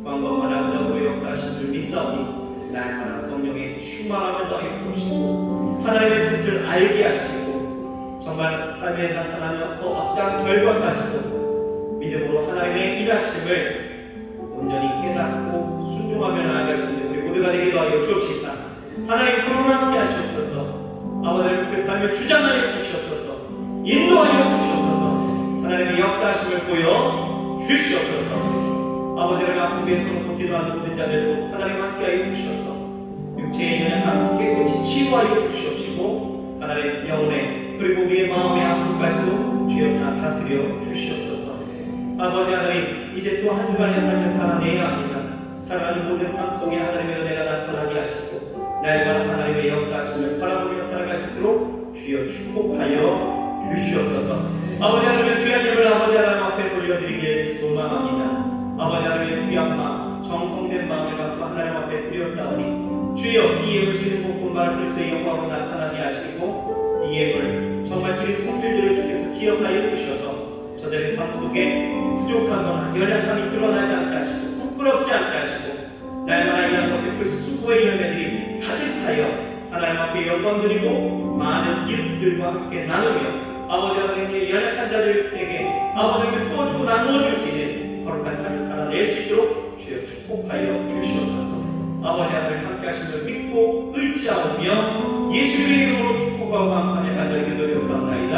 구한과 원한다고 역사하신 줄 믿사오니 날마다 성령의 충만함을 더하여 주시고 하나님의 뜻을 알게 하시고 정말 삶에 나타나는 또 어떠한 결과까지도 믿음으로 하나님의 일하심을 온전히 깨닫고 순종하며 나아갈 수 있는 우리 모두가 되기도 하여 주옵시사. 하나님 그로 함께 하시옵소서. 아버지 그 삶을 주장하여 주시옵소서. 인도하여 주시옵소서. 하나님의 역사하심을 보여 주시옵소서. 아버지를 아프게 손놓고 기도하는 모든 자들도 하나님 함께하여 주시옵소서. 육체의 연약함 깨끗이 치유하여 주시옵시고 하나님 영혼의 그리고 우리의 마음의 아픔까지도 주여 다 다스려 주시옵소서. 아버지 하나님 이제 또 한 주간의 삶을 살아내야 합니다. 살아가는 모든 삶 속에 하나님의 은혜가 나타나게 하시고 날마다 하나님의 역사하심을 바라보며 살아갈 수 있도록 주여 축복하여 주시옵소서. 아버지 하나님의 귀한 예물 아버지 하나님 앞에 돌려드리길 소망합니다. 아버지 하나님의 귀한 마음 정성된 마음을 갖고 하나님 앞에 드렸사오니 주여 이 예물 쓰는 곳곳마다 그리스도의 영광으로 나타나게 하시고 이 예물 정말 드린 손길들을 주께서 기억하여 주셔서 저들의 삶 속에 부족하거나 연약함이 드러나지 않게 하시고 부끄럽지 않게 하시고 날마다 일한 것에 그 수고의 열매들이 가득하여 하나님 앞에 영광 드리고 많은 이웃들과 함께 나누며 아버지 하나님의 연약한 자들에게 아버지를 도와주고 나누어줄 수 있는 거룩한 삶을 살아낼 수 있도록 주여 축복하여 주시옵소서. 아버지 하나님 함께 하심을 믿고 의지하오며 예수의 이름으로 축복하고 감사하며 간절히 기도드렸사옵나이다.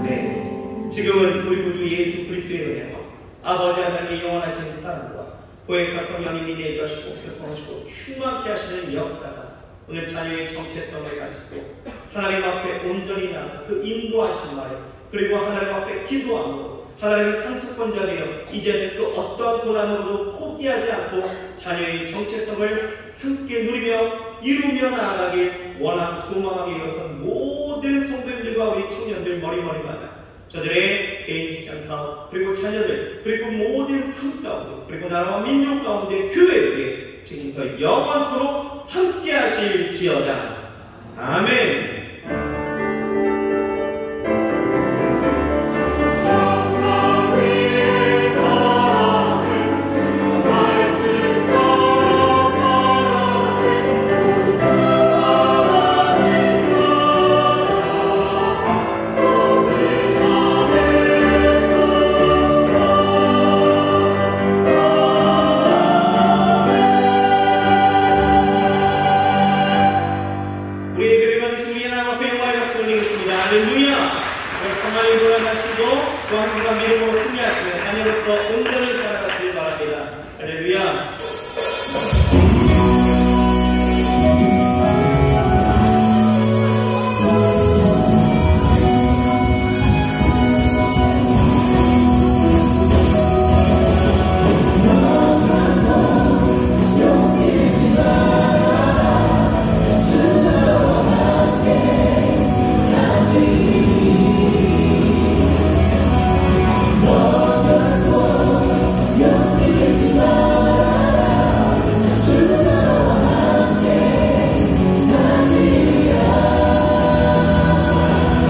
아멘. 지금은 우리 구주 예수 그리스도의 은혜와 아버지 하나님의 영원하신 사랑과 보혜사 성령님이 내주하시고 교통하시고 충만케 하시는 역사가 오늘 자녀의 정체성을 가지고 하나님 앞에 온전히 나아 그 인도하신 말에 그리고 하나님 앞에 기도함으로 하나님의 상속권자 되어 이제는 그 어떠한 고난으로도 포기하지 않고 자녀의 정체성을 함께 누리며 이루며 나아가길 원하고 소망하며 일어선 모든 성도님들과 우리 청년들 머리머리마다 저들의 개인 직장 사업, 그리고 자녀들, 그리고 모든 삶 가운데, 그리고 나라와 민족 가운데 교회에 지금부터 영원토록 함께 하실지어다. 아멘.